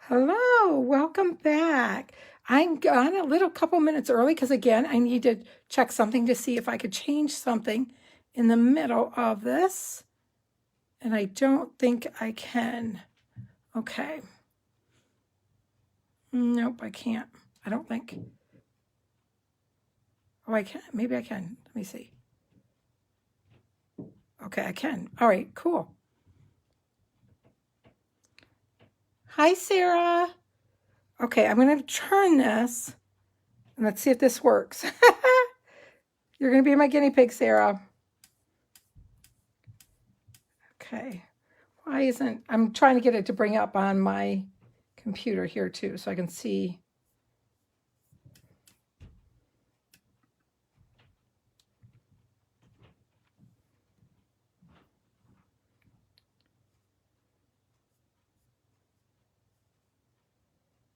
Hello, welcome back. I'm on a little couple minutes early because again, I need to check something to see if I could change something in the middle of this. And I don't think I can. Okay. Nope, I can't. I don't think. Oh, I can. Maybe I can. Let me see. Okay, I can. All right, cool. Hi, Sarah. Okay, I'm going to turn this, and let's see if this works. You're going to be my guinea pig, Sarah. Okay. Why isn't, I'm trying to get it to bring up on my computer here too, so I can see.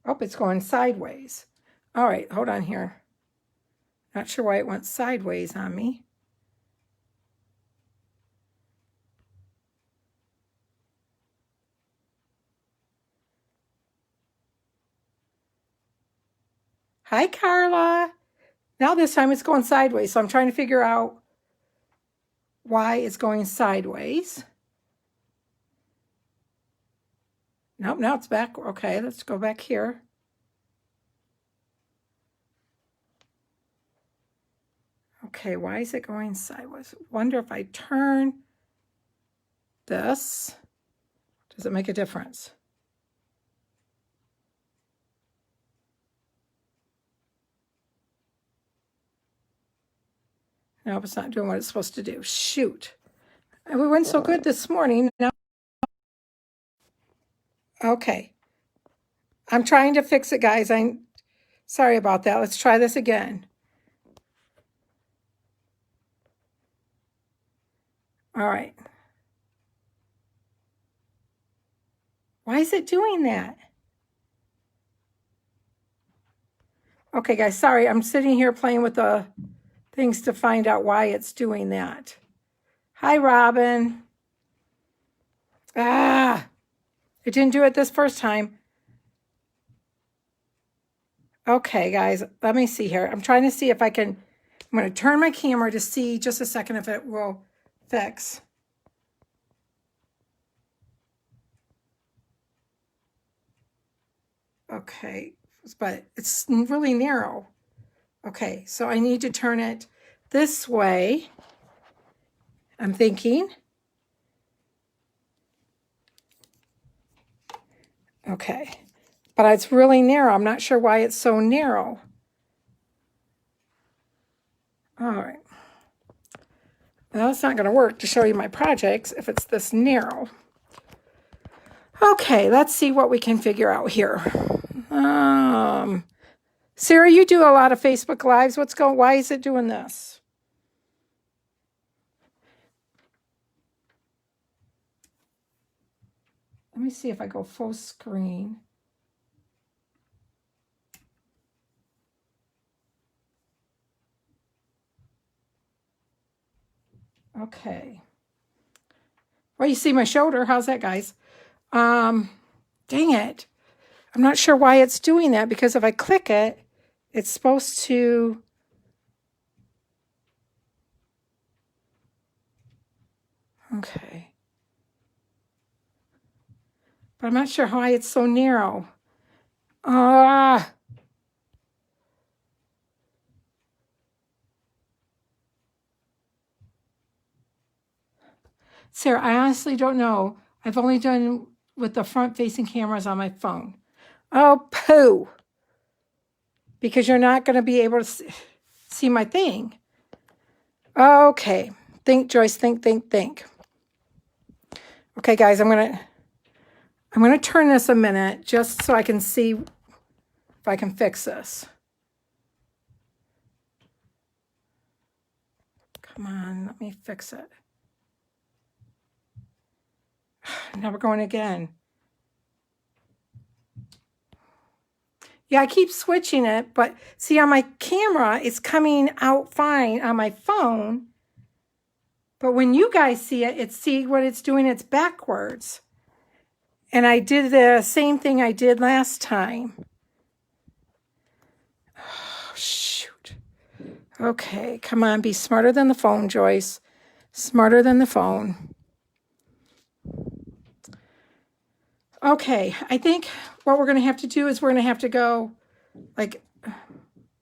Oh, it's going sideways. All right, hold on here. Not sure why it went sideways on me. Hi, Carla. Now this time it's going sideways, so I'm trying to figure out why it's going sideways. Nope, now it's back. Okay, let's go back here. Okay, why is it going sideways? Wonder if I turn this, does it make a difference? No, it's not doing what it's supposed to do. Shoot. And we went so good this morning. Now, okay. I'm trying to fix it, guys. I'm sorry about that. Let's try this again. All right. Why is it doing that? Okay, guys, sorry. I'm sitting here playing with the things to find out why it's doing that. Hi, Robin. It didn't do it this first time. Okay, guys, let me see here. I'm trying to see if I can, I'm going to turn my camera to see just a second if it will fix. Okay, but it's really narrow. Okay, so I need to turn it this way, I'm thinking. Okay, but it's really narrow. I'm not sure why it's so narrow. All right. Well, it's not going to work to show you my projects if it's this narrow. Okay, let's see what we can figure out here. Sarah, you do a lot of Facebook Lives. Why is it doing this? Let me see if I go full screen. Okay. Well, you see my shoulder. How's that, guys? Dang it. I'm not sure why it's doing that, because if I click it, it's supposed to... Okay. But I'm not sure why it's so narrow. Sarah, I honestly don't know. I've only done with the front-facing cameras on my phone. Oh, poo. Because you're not going to be able to see my thing. Okay. Think, Joyce. Think. Okay, guys, I'm gonna turn this a minute just so I can see if I can fix this. Come on, let me fix it. Now we're going again. Yeah, I keep switching it, but see, on my camera, it's coming out fine on my phone. But when you guys see it, see what it's doing, it's backwards. And I did the same thing I did last time. Oh, shoot. Okay, come on, be smarter than the phone, Joyce. Smarter than the phone. Okay, I think what we're going to have to do is we're going to have to go, like,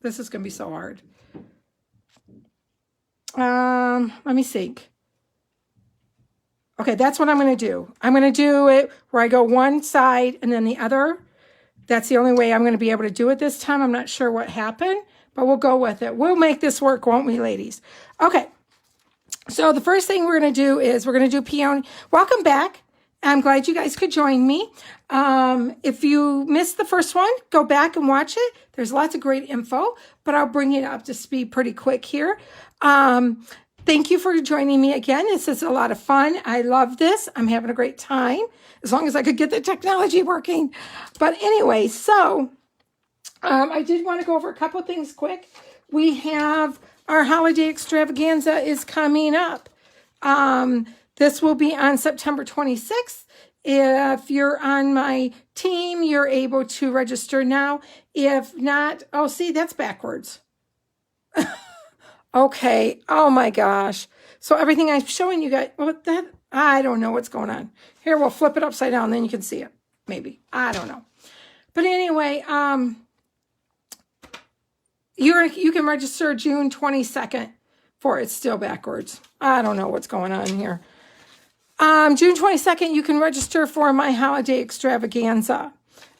this is going to be so hard. Let me think. Okay, that's what I'm going to do. I'm going to do it where I go one side and then the other. That's the only way I'm going to be able to do it this time. I'm not sure what happened, but we'll go with it. We'll make this work, won't we, ladies? Okay, so the first thing we're going to do is we're going to do peony. Welcome back. I'm glad you guys could join me. If you missed the first one, go back and watch it. There's lots of great info, but I'll bring it up to speed pretty quick here. Thank you for joining me again. This is a lot of fun. I love this. I'm having a great time, as long as I could get the technology working. But anyway, so I did want to go over a couple of things quick. We have our holiday extravaganza is coming up. This will be on September 26th. If you're on my team, you're able to register now. If not, oh, see, that's backwards. Okay. Oh my gosh. So everything I'm showing you guys, well, that, I don't know what's going on. Here, we'll flip it upside down, then you can see it. Maybe. I don't know. But anyway, you can register June 22nd for it's still backwards. I don't know what's going on here. June 22nd, you can register for my holiday extravaganza.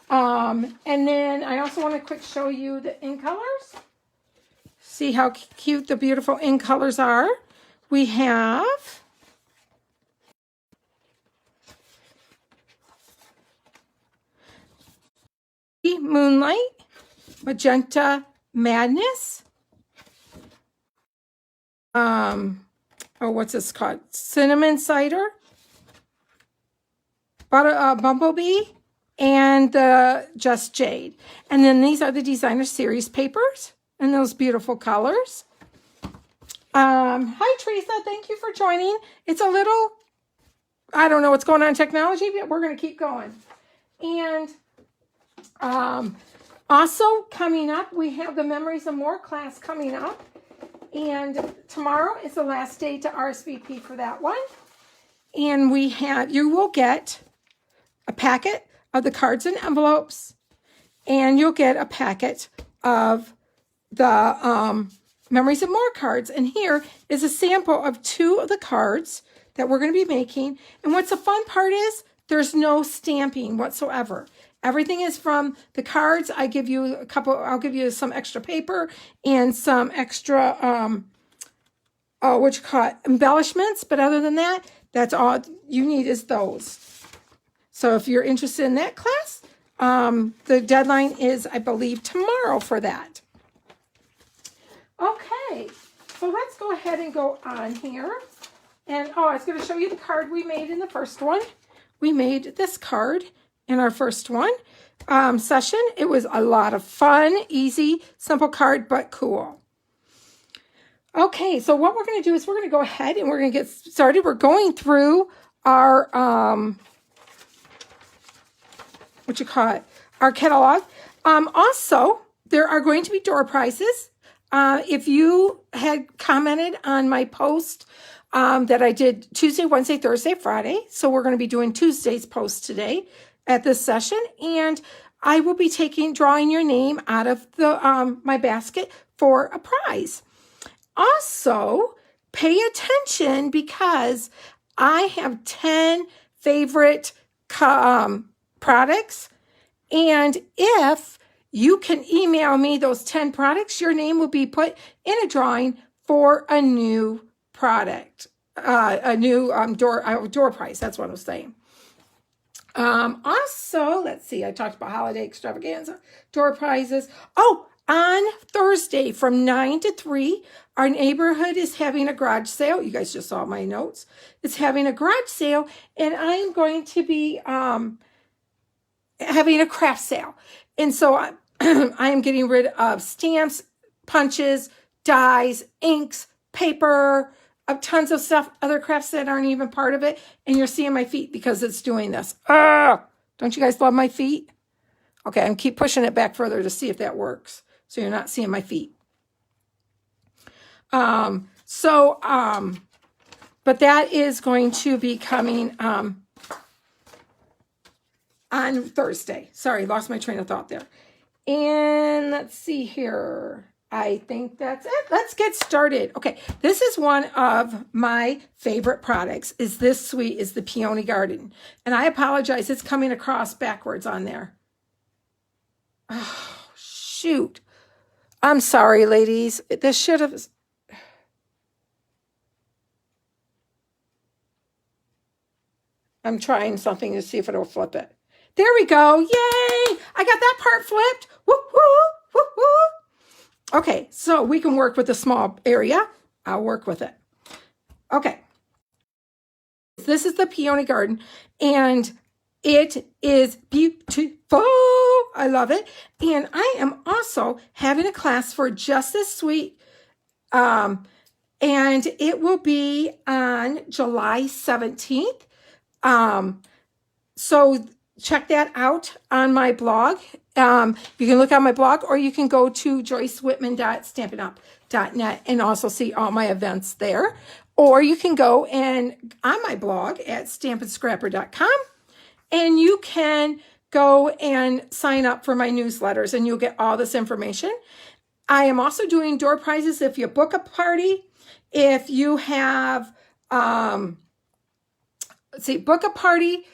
And then I also want to quick show you the in colors. See how cute the beautiful in colors are. We have Moonlight, Magenta Madness. Oh, what's this called? Cinnamon Cider, Bumblebee, and Just Jade. And then these are the designer series papers and those beautiful colors. Hi, Teresa. Thank you for joining. It's a little, I don't know what's going on in technology, but we're going to keep going. And also coming up, we have the Memories of More class coming up. And tomorrow is the last day to RSVP for that one. And you will get a packet of the cards and envelopes, and you'll get a packet of the Memories of More cards. And here is a sample of 2 of the cards that we're going to be making. And what's the fun part is there's no stamping whatsoever. Everything is from the cards. I'll give you some extra paper and some extra, embellishments. But other than that, that's all you need is those. So if you're interested in that class, the deadline is, I believe, tomorrow for that. Okay, so let's go ahead and go on here. And, I was going to show you the card we made in the first one. We made this card in our first one session. It was a lot of fun, easy, simple card, but cool. Okay, so what we're going to do is we're going to go ahead and we're going to get started. We're going through our, our catalog. Also, there are going to be door prizes. If you had commented on my post that I did Tuesday, Wednesday, Thursday, Friday, so we're going to be doing Tuesday's post today at this session, and I will be drawing your name out of the my basket for a prize. Also, pay attention because I have 10 favorite products, and if you can email me those 10 products, your name will be put in a drawing for a new product, a new door prize. That's what I was saying. Also, let's see, I talked about holiday extravaganza, door prizes. Oh, on Thursday from 9 to 3, our neighborhood is having a garage sale. You guys just saw my notes. It's having a garage sale, and I'm going to be having a craft sale. And so I am getting rid of stamps, punches, dies, inks, paper, tons of stuff, other crafts that aren't even part of it. And you're seeing my feet because it's doing this. Don't you guys love my feet? Okay, I'm keep pushing it back further to see if that works. So you're not seeing my feet. But that is going to be coming on Thursday. Sorry, lost my train of thought there. And let's see here. I think that's it. Let's get started. Okay, this is one of my favorite products. Is this suite is the Peony Garden. And I apologize, it's coming across backwards on there. Oh, shoot. I'm sorry, ladies. This should have... I'm trying something to see if it'll flip it. There we go. Yay! I got that part flipped. Woo-hoo! Woo-hoo! Okay, so we can work with a small area. I'll work with it. Okay. This is the Peony Garden, and it is beautiful. I love it. And I am also having a class for just this suite. And it will be on July 17th. So check that out on my blog. You can look on my blog, or you can go to joycewhitman.stampinup.net and also see all my events there. Or you can go and on my blog at stampandscrapper.com, and you can go and sign up for my newsletters, and you'll get all this information. I am also doing door prizes if you book a party. If you have, book a party,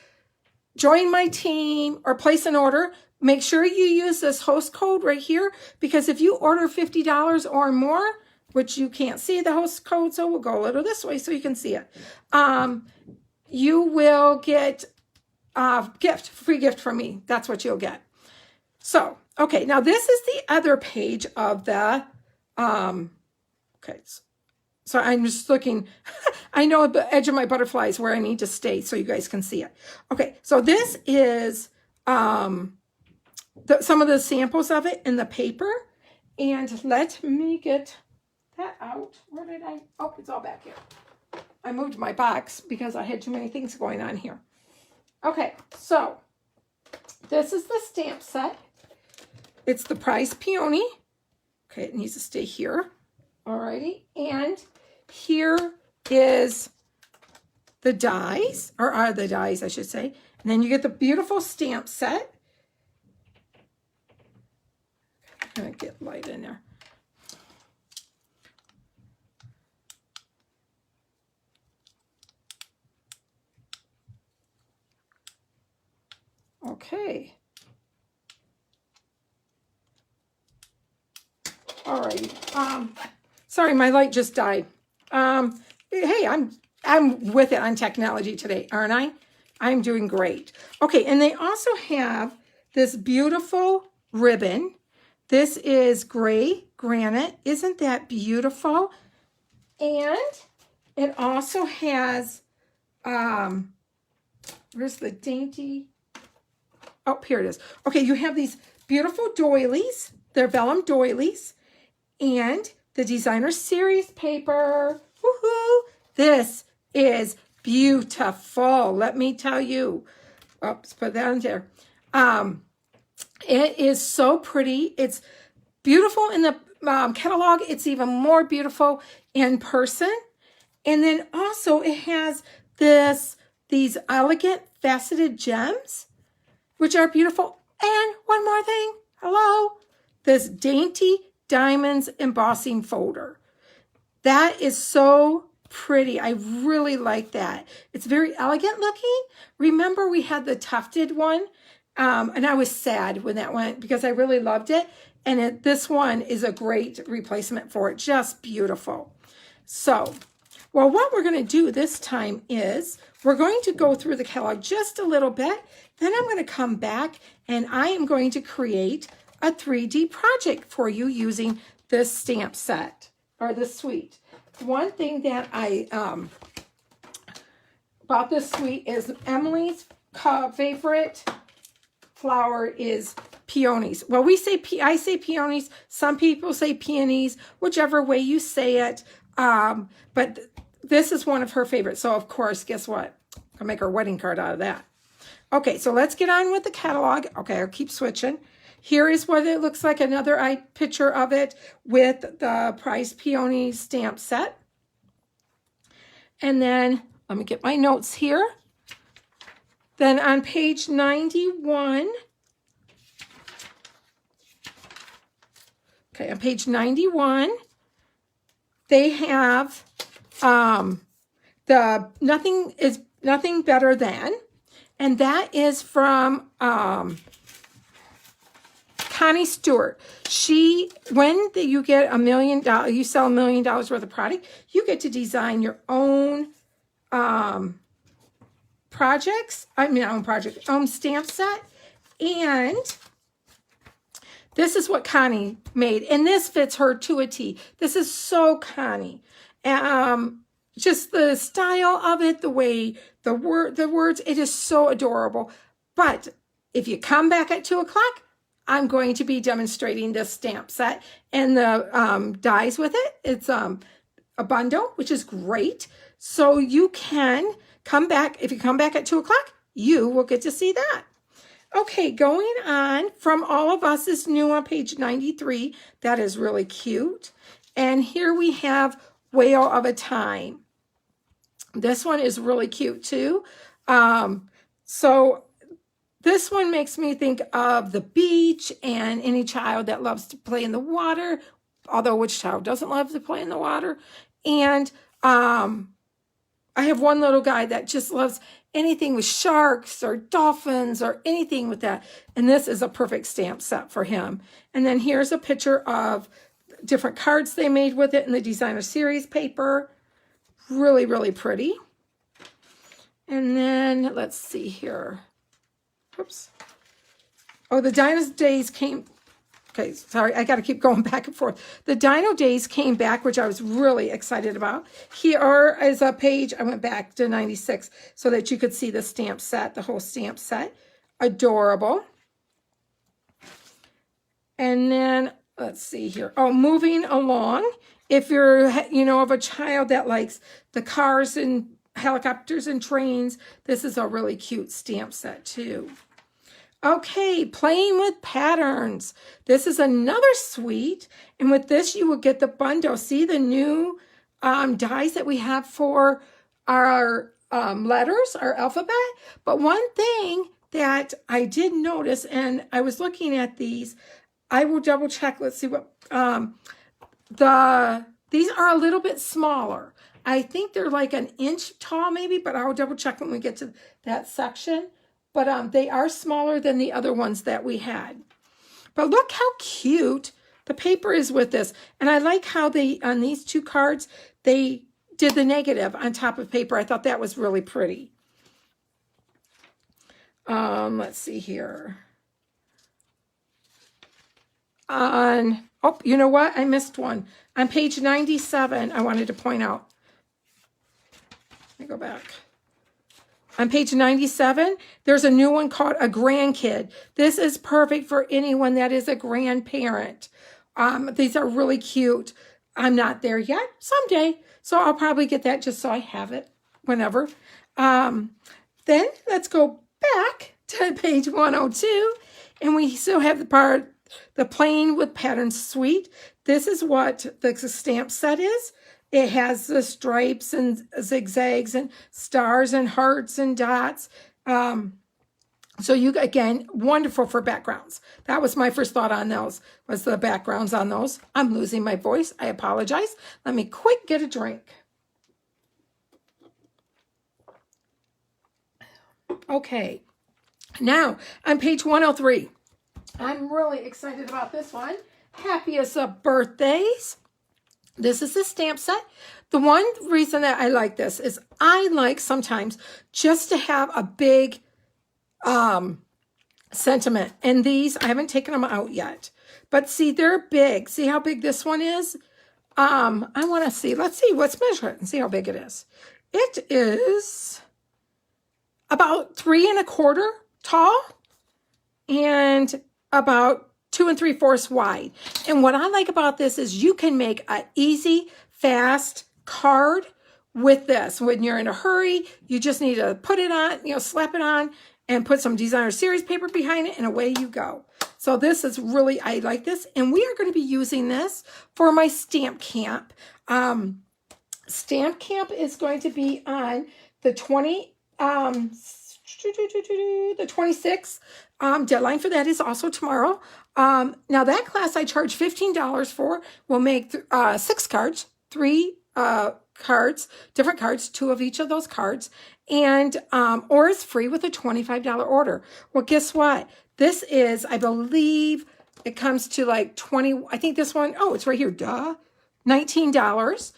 join my team, or place an order, make sure you use this host code right here, because if you order $50 or more, which you can't see the host code, so we'll go a little this way so you can see it, you will get a free gift from me. That's what you'll get. So, okay, now this is the other page of the, okay, so I'm just looking, I know the edge of my butterfly is where I need to stay so you guys can see it. Okay, so this is some of the samples of it in the paper. And let me get that out. Where did I? Oh, it's all back here. I moved my box because I had too many things going on here. Okay, so this is the stamp set. It's the prize peony. Okay, it needs to stay here. Alrighty, and here is the dies, or are the dies, I should say. And then you get the beautiful stamp set. I'm gonna get light in there. Okay. All right. Sorry, my light just died. Hey, I'm with it on technology today, aren't I? I'm doing great. Okay, and they also have this beautiful ribbon. This is gray granite. Isn't that beautiful? And it also has, where's the dainty? Oh, here it is. Okay, you have these beautiful doilies. They're vellum doilies. And the designer series paper. Woohoo! This is beautiful. Let me tell you. Oops, put that on there. It is so pretty. It's beautiful in the catalog. It's even more beautiful in person. And then also it has these elegant faceted gems, which are beautiful. And one more thing. Hello. This dainty diamonds embossing folder. That is so pretty. I really like that. It's very elegant looking. Remember we had the tufted one, and I was sad when that went because I really loved it. And this one is a great replacement for it. Just beautiful. So, well, what we're going to do this time is we're going to go through the catalog just a little bit. Then I'm going to come back and I am going to create a 3D project for you using this stamp set or this suite. One thing that I about this suite is Emily's favorite flower is peonies. Well, I say peonies. Some people say peonies, whichever way you say it. But this is one of her favorites. So of course, guess what? I'll make her wedding card out of that. Okay, so let's get on with the catalog. Okay, I'll keep switching. Here is what it looks like, another picture of it with the Prize Peony stamp set. And then, let me get my notes here. Then on page 91, okay, on page 91, they have the Nothing Better Than, and that is from Connie Stewart. When you get $1 million, you sell $1 million worth of product, you get to design your own stamp set. And this is what Connie made, and this fits her to a T. This is so Connie. Just the style of it, the way the words, it is so adorable. But if you come back at 2 o'clock, I'm going to be demonstrating this stamp set and the dies with it. It's a bundle, which is great. So you can come back. If you come back at 2 o'clock, you will get to see that. Okay, going on, From All of Us is new on page 93. That is really cute. And here we have Whale of a Time. This one is really cute too. So this one makes me think of the beach and any child that loves to play in the water, although which child doesn't love to play in the water? And I have one little guy that just loves anything with sharks or dolphins or anything with that. And this is a perfect stamp set for him. And then here's a picture of different cards they made with it in the designer series paper. Really, really pretty. And then let's see here. Oops. Oh, the Dino Days came. Okay, sorry, I got to keep going back and forth. The Dino Days came back, which I was really excited about. Here is a page. I went back to 96 so that you could see the stamp set, the whole stamp set. Adorable. And then, let's see here. Oh, moving along. If you're, of a child that likes the cars and helicopters and trains, this is a really cute stamp set too. Okay, Playing with Patterns. This is another suite, and with this you will get the bundle. See the new dies that we have for our letters, our alphabet. But one thing that I did notice, and I was looking at these, I will double check. Let's see what these are a little bit smaller. I think they're like an inch tall maybe, but I'll double check when we get to that section. But they are smaller than the other ones that we had. But look how cute the paper is with this. And I like how on these 2 cards, they did the negative on top of paper. I thought that was really pretty. Let's see here. Oh, you know what? I missed one. On page 97, I wanted to point out. Let me go back. On page 97, there's a new one called A Grandkid. This is perfect for anyone that is a grandparent. These are really cute. I'm not there yet. Someday. So I'll probably get that just so I have it whenever. Then let's go back to page 102. And we still have the Playing with Patterns suite. This is what the stamp set is. It has the stripes and zigzags and stars and hearts and dots. So again, wonderful for backgrounds. That was my first thought on those, was the backgrounds on those. I'm losing my voice. I apologize. Let me quick get a drink. Okay. Now, on page 103, I'm really excited about this one. Happiest of Birthdays. This is a stamp set. The one reason that I like this is I like sometimes just to have a big sentiment. And these, I haven't taken them out yet. But see, they're big. See how big this one is? I want to see. Let's see. Let's measure it and see how big it is. It is about 3 1/4 tall and about 2 3/4 wide. And what I like about this is you can make an easy, fast card with this. When you're in a hurry, you just need to put it on, slap it on, and put some designer series paper behind it, and away you go. So this is really, I like this. And we are going to be using this for my stamp camp. Stamp camp is going to be on the 26th. Deadline for that is also tomorrow. Now that class I charge $15 for. We'll make 6 cards, 3 cards, different cards, 2 of each of those cards, and or it's free with a $25 order. Well, guess what? This is, I believe, it comes to like 20. I think this one, oh, it's right here. Duh, $19.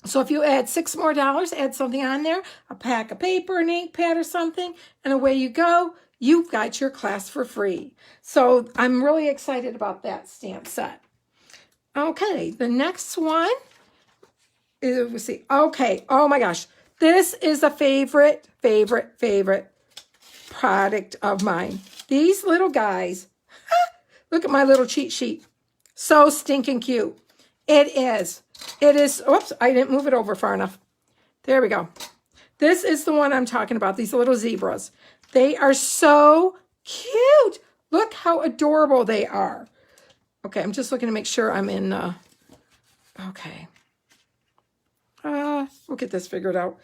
So if you add $6 more, add something on there, a pack of paper, an ink pad or something, and away you go. You've got your class for free. So I'm really excited about that stamp set. Okay, the next one is, let's see. Okay, oh my gosh. This is a favorite product of mine. These little guys, look at my little cheat sheet. So stinking cute. It is, oops, I didn't move it over far enough. There we go. This is the one I'm talking about, these little zebras. They are so cute. Look how adorable they are. Okay, I'm just looking to make sure I'm in, okay. We'll get this figured out.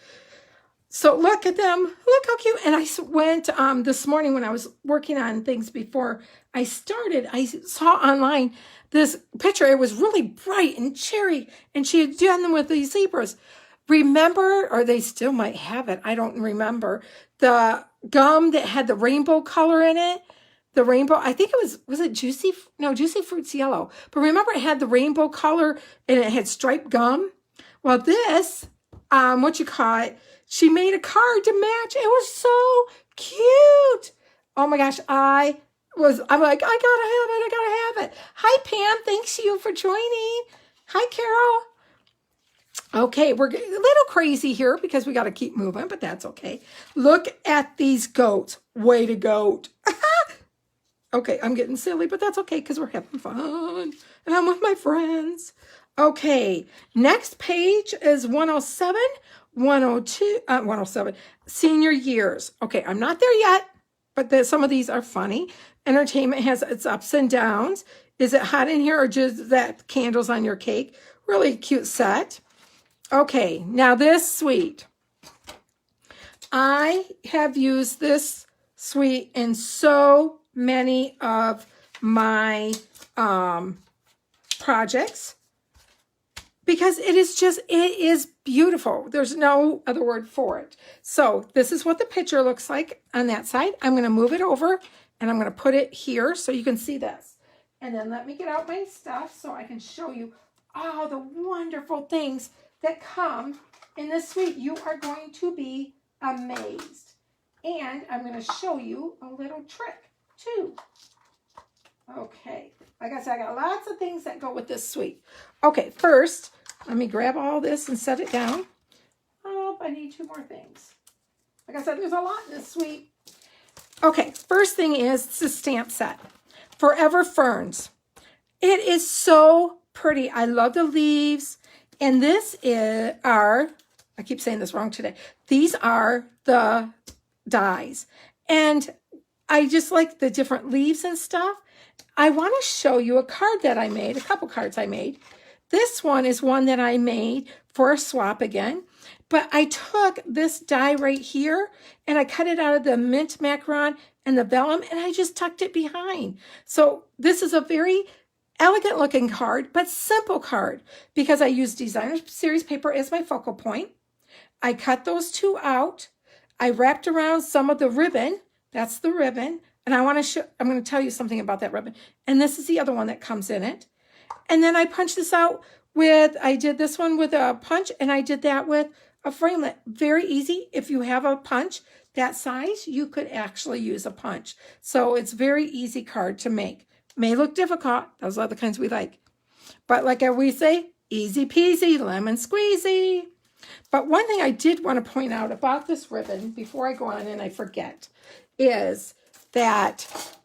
So look at them. Look how cute. And I went this morning when I was working on things before I started, I saw online this picture. It was really bright and cherry, and she had done them with these zebras. Remember, or they still might have it, I don't remember, the gum that had the rainbow color in it? The rainbow, I think it was it Juicy? No, Juicy Fruit's yellow. But remember it had the rainbow color and it had striped gum? Well, this, she made a card to match. It was so cute. Oh my gosh, I'm like, I gotta have it. Hi, Pam. Thanks you for joining. Hi, Carol. Okay, we're a little crazy here because we got to keep moving, but that's okay. Look at these goats. Way to goat. Okay, I'm getting silly, but that's okay because we're having fun. And I'm with my friends. Okay, next page is 107, 102, 107, senior years. Okay, I'm not there yet, but some of these are funny. Entertainment has its ups and downs. Is it hot in here or just that candles on your cake? Really cute set. Okay, now this suite. I have used this suite in so many of my projects because it is beautiful. There's no other word for it. So this is what the picture looks like on that side. I'm going to move it over and I'm going to put it here so you can see this. And then let me get out my stuff so I can show you all the wonderful things that come in this suite. You are going to be amazed. And I'm going to show you a little trick too. Okay, like I said, I got lots of things that go with this suite. Okay, first, let me grab all this and set it down. Oh, I need 2 more things. Like I said, there's a lot in this suite. Okay, first thing is it's a stamp set. Forever Ferns. It is so pretty. I love the leaves. And this I keep saying this wrong today. These are the dies. And I just like the different leaves and stuff. I want to show you a card that I made, a couple cards I made. This one is one that I made for a swap again. But I took this die right here and I cut it out of the mint macaron and the vellum and I just tucked it behind. So this is a very elegant looking card, but simple card because I used designer series paper as my focal point. I cut those 2 out. I wrapped around some of the ribbon. That's the ribbon. And I'm going to tell you something about that ribbon. And this is the other one that comes in it. And then I punched this out I did this one with a punch and I did that with a framelit. Very easy. If you have a punch that size, you could actually use a punch. So it's very easy card to make. May look difficult. Those are the kinds we like. But like we say, easy peasy, lemon squeezy. But one thing I did want to point out about this ribbon before I go on and I forget is that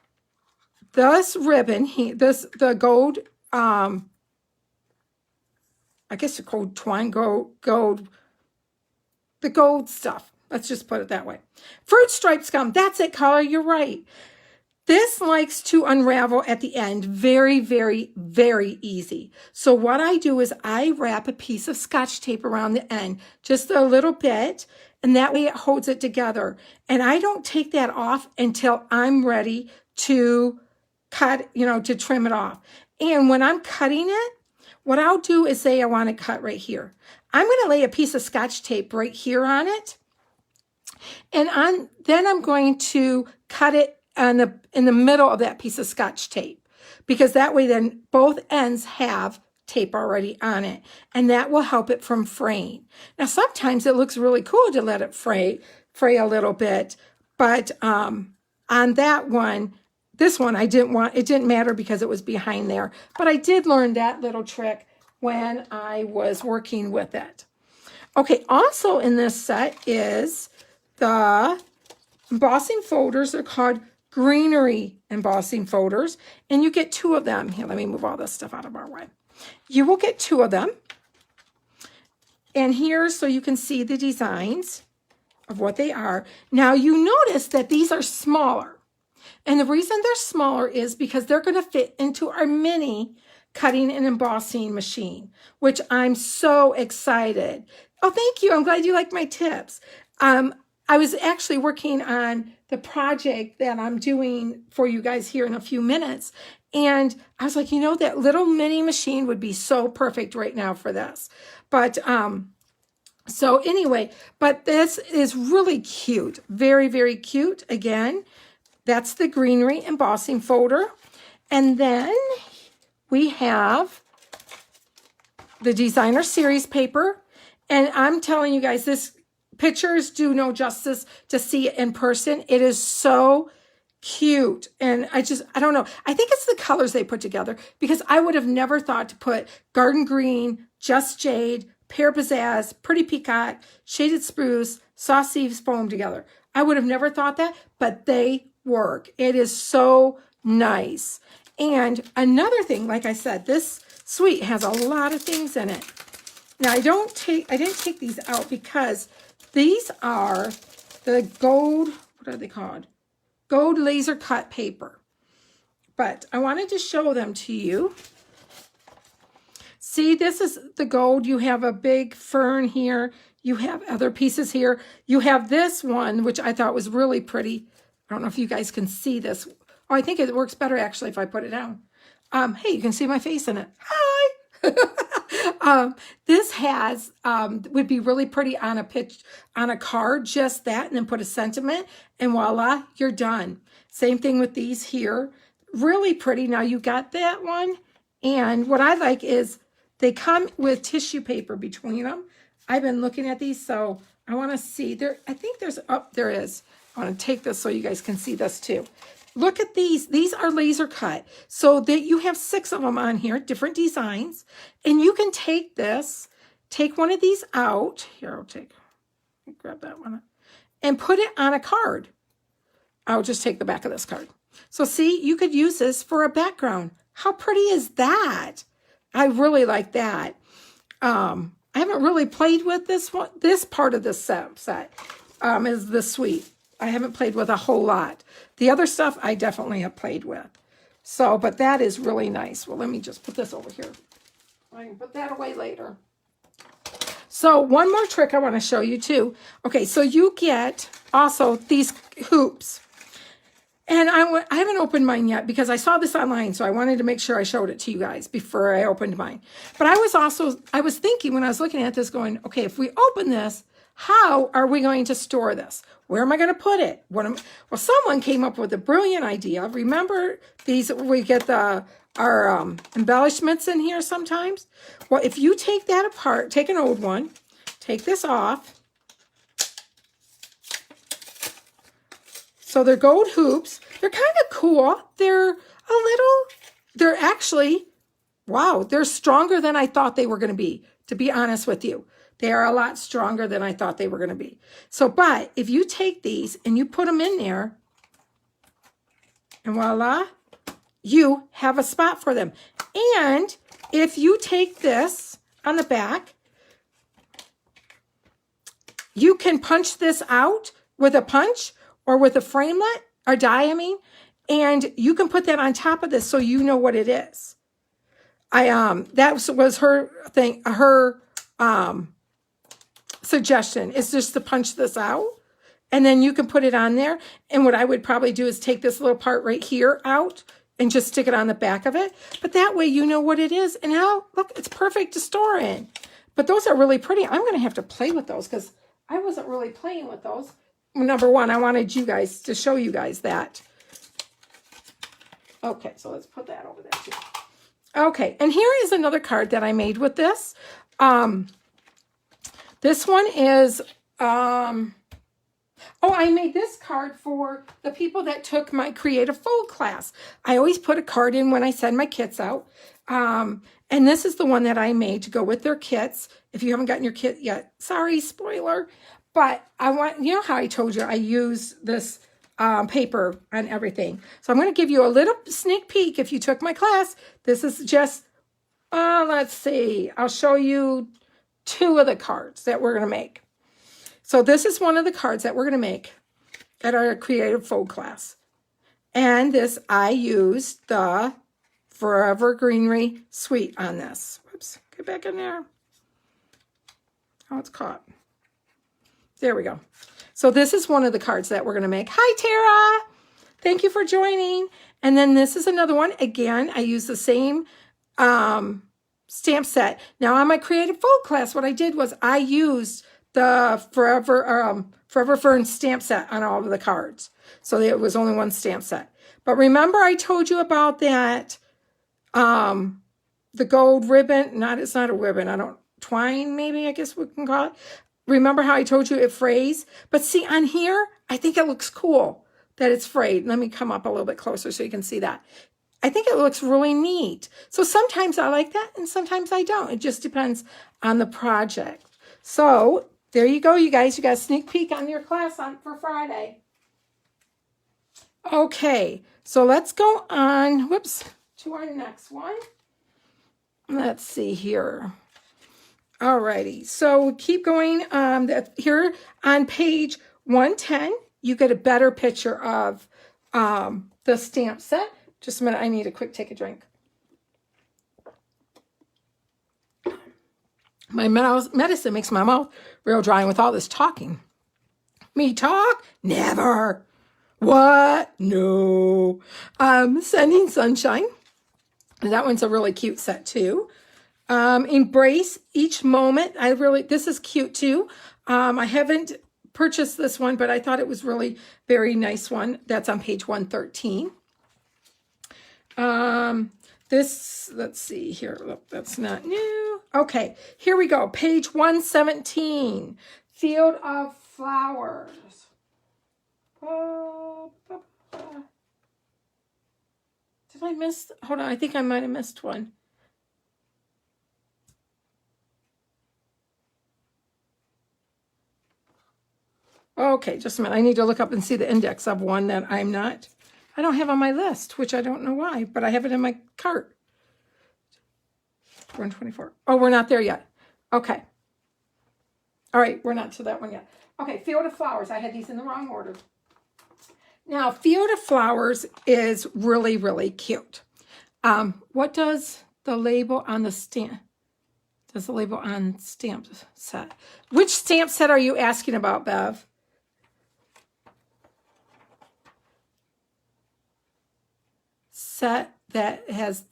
this ribbon, the gold, I guess the gold twine, the gold stuff. Let's just put it that way. Fruit stripes gum. That's it, Color. You're right. This likes to unravel at the end very, very, very easy. So what I do is I wrap a piece of Scotch tape around the end, just a little bit, and that way it holds it together. And I don't take that off until I'm ready to cut, to trim it off. And when I'm cutting it, what I'll do is say I want to cut right here. I'm going to lay a piece of Scotch tape right here on it. And then I'm going to cut it in the middle of that piece of Scotch tape, because that way then both ends have tape already on it, and that will help it from fraying. Now sometimes it looks really cool to let it fray a little bit, but on that one, this one it didn't matter because it was behind there, but I did learn that little trick when I was working with it. Okay, also in this set is the embossing folders. They're called Greenery embossing folders, and you get 2 of them. Here, let me move all this stuff out of our way. You will get 2 of them. And here, so you can see the designs of what they are. Now, you notice that these are smaller. And the reason they're smaller is because they're going to fit into our mini cutting and embossing machine, which I'm so excited. Oh, thank you. I'm glad you like my tips. I was actually working on the project that I'm doing for you guys here in a few minutes. And I was like, that little mini machine would be so perfect right now for this. But so anyway, but this is really cute. Very, very cute. Again, that's the Greenery embossing folder. And then we have the designer series paper. And I'm telling you guys, this pictures do no justice to see it in person. It is so cute. And I don't know. I think it's the colors they put together, because I would have never thought to put Garden Green, Just Jade, Pear Pizzazz, Pretty Peacock, Shaded Spruce, Saucy Foam together. I would have never thought that, but they work. It is so nice. And another thing, like I said, this suite has a lot of things in it. Now I didn't take these out because these are the gold, what are they called? Gold laser cut paper. But I wanted to show them to you. See, this is the gold. You have a big fern here. You have other pieces here. You have this one, which I thought was really pretty. I don't know if you guys can see this. Oh, I think it works better actually if I put it down. Hey, you can see my face in it. Hi. This has would be really pretty on a card, just that, and then put a sentiment, and voila, you're done. Same thing with these here, really pretty. Now you got that one, and what I like is they come with tissue paper between them. I've been looking at these, so I want to see there. I think there's there is. I want to take this so you guys can see this too. Look at these. These are laser cut. So that you have 6 of them on here, different designs. And you can take one of these out. Here, grab that one. And put it on a card. I'll just take the back of this card. So see, you could use this for a background. How pretty is that? I really like that. I haven't really played with this one. This part of this set is the suite. I haven't played with a whole lot. The other stuff I definitely have played with. So, but that is really nice. Well, let me just put this over here. I can put that away later. So one more trick I want to show you too. Okay, so you get also these hoops. And I haven't opened mine yet because I saw this online, so I wanted to make sure I showed it to you guys before I opened mine. But I was thinking when I was looking at this going, okay, if we open this, how are we going to store this? Where am I going to put it? Well, someone came up with a brilliant idea. Remember these, we get our embellishments in here sometimes? Well, if you take that apart, take an old one, take this off. So they're gold hoops. They're kind of cool. They're actually, wow, they're stronger than I thought they were going to be honest with you. They are a lot stronger than I thought they were going to be. So, but if you take these and you put them in there, and voila, you have a spot for them. And if you take this on the back, you can punch this out with a punch or with a framelit or die, and you can put that on top of this so you know what it is. That was her thing, her suggestion is just to punch this out, and then you can put it on there. And what I would probably do is take this little part right here out and just stick it on the back of it. But that way you know what it is. And now, look, it's perfect to store in. But those are really pretty. I'm going to have to play with those because I wasn't really playing with those. Number one, I wanted you guys to show you guys that. Okay, so let's put that over there too. Okay, and here is another card that I made with this. This one is, I made this card for the people that took my Creative Fold class. I always put a card in when I send my kits out. And this is the one that I made to go with their kits. If you haven't gotten your kit yet, sorry, spoiler. But I want, you know how I told you I use this paper on everything. So I'm going to give you a little sneak peek if you took my class. This is just, let's see, I'll show you 2 of the cards that we're going to make. So this is one of the cards that we're going to make at our Creative Fold class. And this, I used the Forever Greenery Suite on this. Whoops, get back in there. Oh, it's caught. There we go. So this is one of the cards that we're going to make. Hi, Tara. Thank you for joining. And then this is another one. Again, I use the same stamp set. Now on my Creative Fold class, what I did was I used the Forever Ferns stamp set on all of the cards. So it was only one stamp set. But remember I told you about that, the gold ribbon. It's not a ribbon. Twine maybe, I guess we can call it. Remember how I told you it frays? But see on here, I think it looks cool that it's frayed. Let me come up a little bit closer so you can see that. I think it looks really neat. So sometimes I like that and sometimes I don't. It just depends on the project. So there you go, you guys. You got a sneak peek on your class for Friday. Okay, so let's go on, to our next one. Let's see here. Alrighty, so keep going. Here on page 110, you get a better picture of the stamp set. Just a minute, I need a quick take a drink. My medicine makes my mouth real dry, and with all this talking. Me talk? Never. What? No. Sending Sunshine. That one's a really cute set too. Embrace Each Moment. This is cute too. I haven't purchased this one, but I thought it was really very nice one. That's on page 113. Let's see here. Look, that's not new. Okay, here we go. Page 117. Field of Flowers. Did I miss? Hold on, I think I might have missed one. Okay, just a minute. I need to look up and see the index of one that I don't have on my list, which I don't know why, but I have it in my cart. 124. Oh, we're not there yet. Okay. All right, we're not to that one yet. Okay, Field of Flowers. I had these in the wrong order. Now, Field of Flowers is really, really cute. What does the label on the stamp? Does the label on stamp set? Which stamp set are you asking about, Bev? Set that has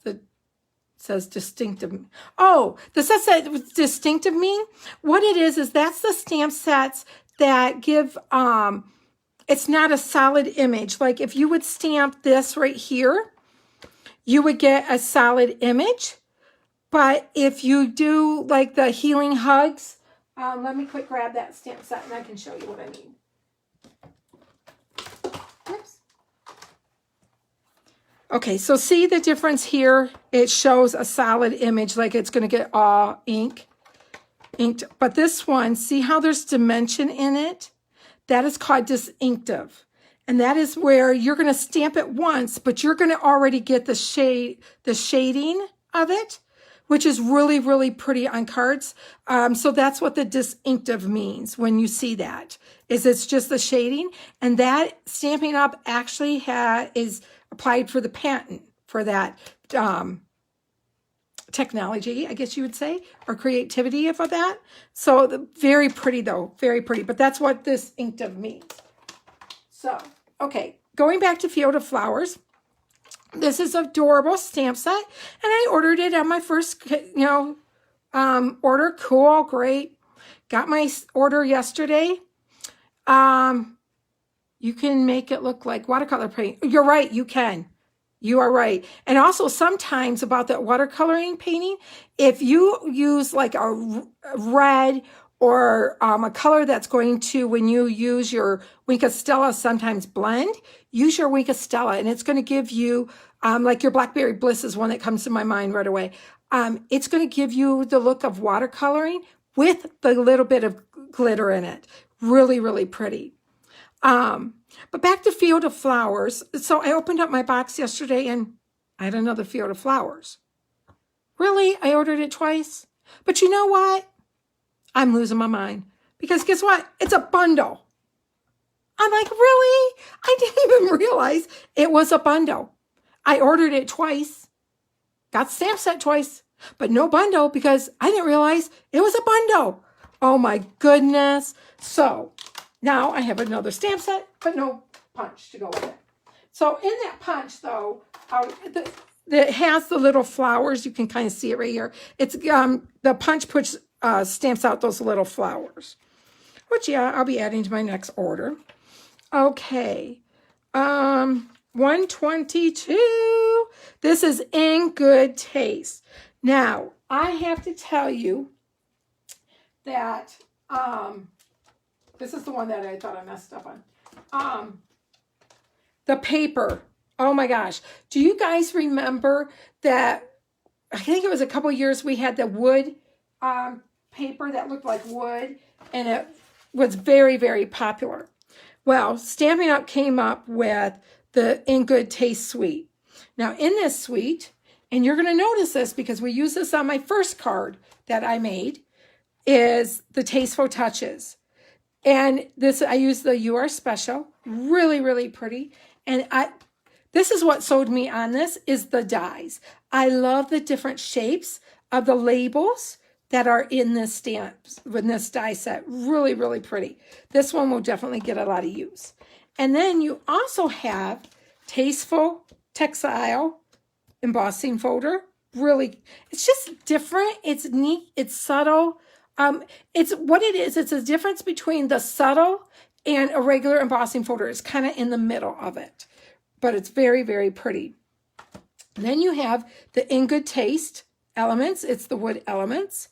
says distinctive. Oh, the set that distinctive mean? What it is that's the stamp sets that give, it's not a solid image. Like if you would stamp this right here, you would get a solid image. But if you do like the Healing Hugs, let me quick grab that stamp set and I can show you what I mean. Oops. Okay, so see the difference here? It shows a solid image, like it's going to get all inked. But this one, see how there's dimension in it? That is called distinctive. And that is where you're going to stamp it once, but you're going to already get the shading of it. which is really, really pretty on cards. So that's what the distinctive means when you see that, is it's just the shading. And that Stampin' Up! Actually is applied for the patent for that technology, I guess you would say, or creativity of that. So very pretty though, very pretty. But that's what this distinctive means. So, okay, going back to Field of Flowers. This is adorable stamp set, and I ordered it on my first, order. Cool, great. Got my order yesterday. You can make it look like watercolor paint. You're right, you can. You are right. And also sometimes about that watercoloring painting, if you use like a red or a color that's going to, when you use your Wink of Stella, sometimes blend, use your Wink of Stella, and it's going to give you, like your Blackberry Bliss is one that comes to my mind right away. It's going to give you the look of watercoloring with the little bit of glitter in it. Really, really pretty. But back to Field of Flowers. So I opened up my box yesterday and I had another Field of Flowers. Really? I ordered it twice? But you know what? I'm losing my mind. Because guess what? It's a bundle. I'm like, really? I didn't even realize it was a bundle. I ordered it twice. Got stamp set twice. But no bundle because I didn't realize it was a bundle. Oh my goodness. So now I have another stamp set, but no punch to go with it. So in that punch though, it has the little flowers. You can kind of see it right here. It's the punch puts stamps out those little flowers, which yeah, I'll be adding to my next order. Okay, 122. This is In Good Taste. Now I have to tell you that this is the one that I thought I messed up on. The paper. Oh my gosh. Do you guys remember that? I think it was a couple years we had the wood paper that looked like wood, and it was very, very popular. Well, Stampin' Up! Came up with the In Good Taste suite. Now in this suite, and you're going to notice this because we use this on my first card that I made, is the Tasteful Touches. And this, I use the You Are Special. Really, really pretty. And this is what sold me on this, is the dies. I love the different shapes of the labels that are in this stamps, in this die set. Really, really pretty. This one will definitely get a lot of use. And then you also have Tasteful Textile Embossing Folder. Really, it's just different. It's neat. It's subtle. It's what it is. It's a difference between the subtle and a regular embossing folder. It's kind of in the middle of it, but it's very, very pretty. And then you have the In Good Taste elements. It's the wood elements.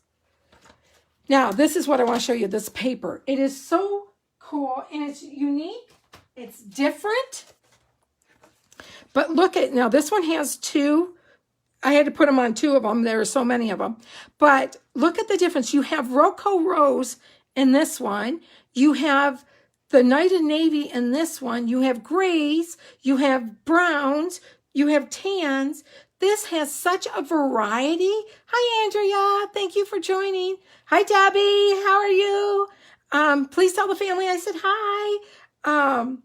Now, this is what I want to show you, this paper. It is so cool, and it's unique. It's different. But look at, now this one has two. I had to put them on two of them. There are so many of them. But look at the difference. You have Roco Rose in this one. You have the Night of Navy in this one. You have grays. You have browns. You have tans. This has such a variety. Hi, Andrea. Thank you for joining. Hi, Debbie. How are you? Please tell the family I said hi.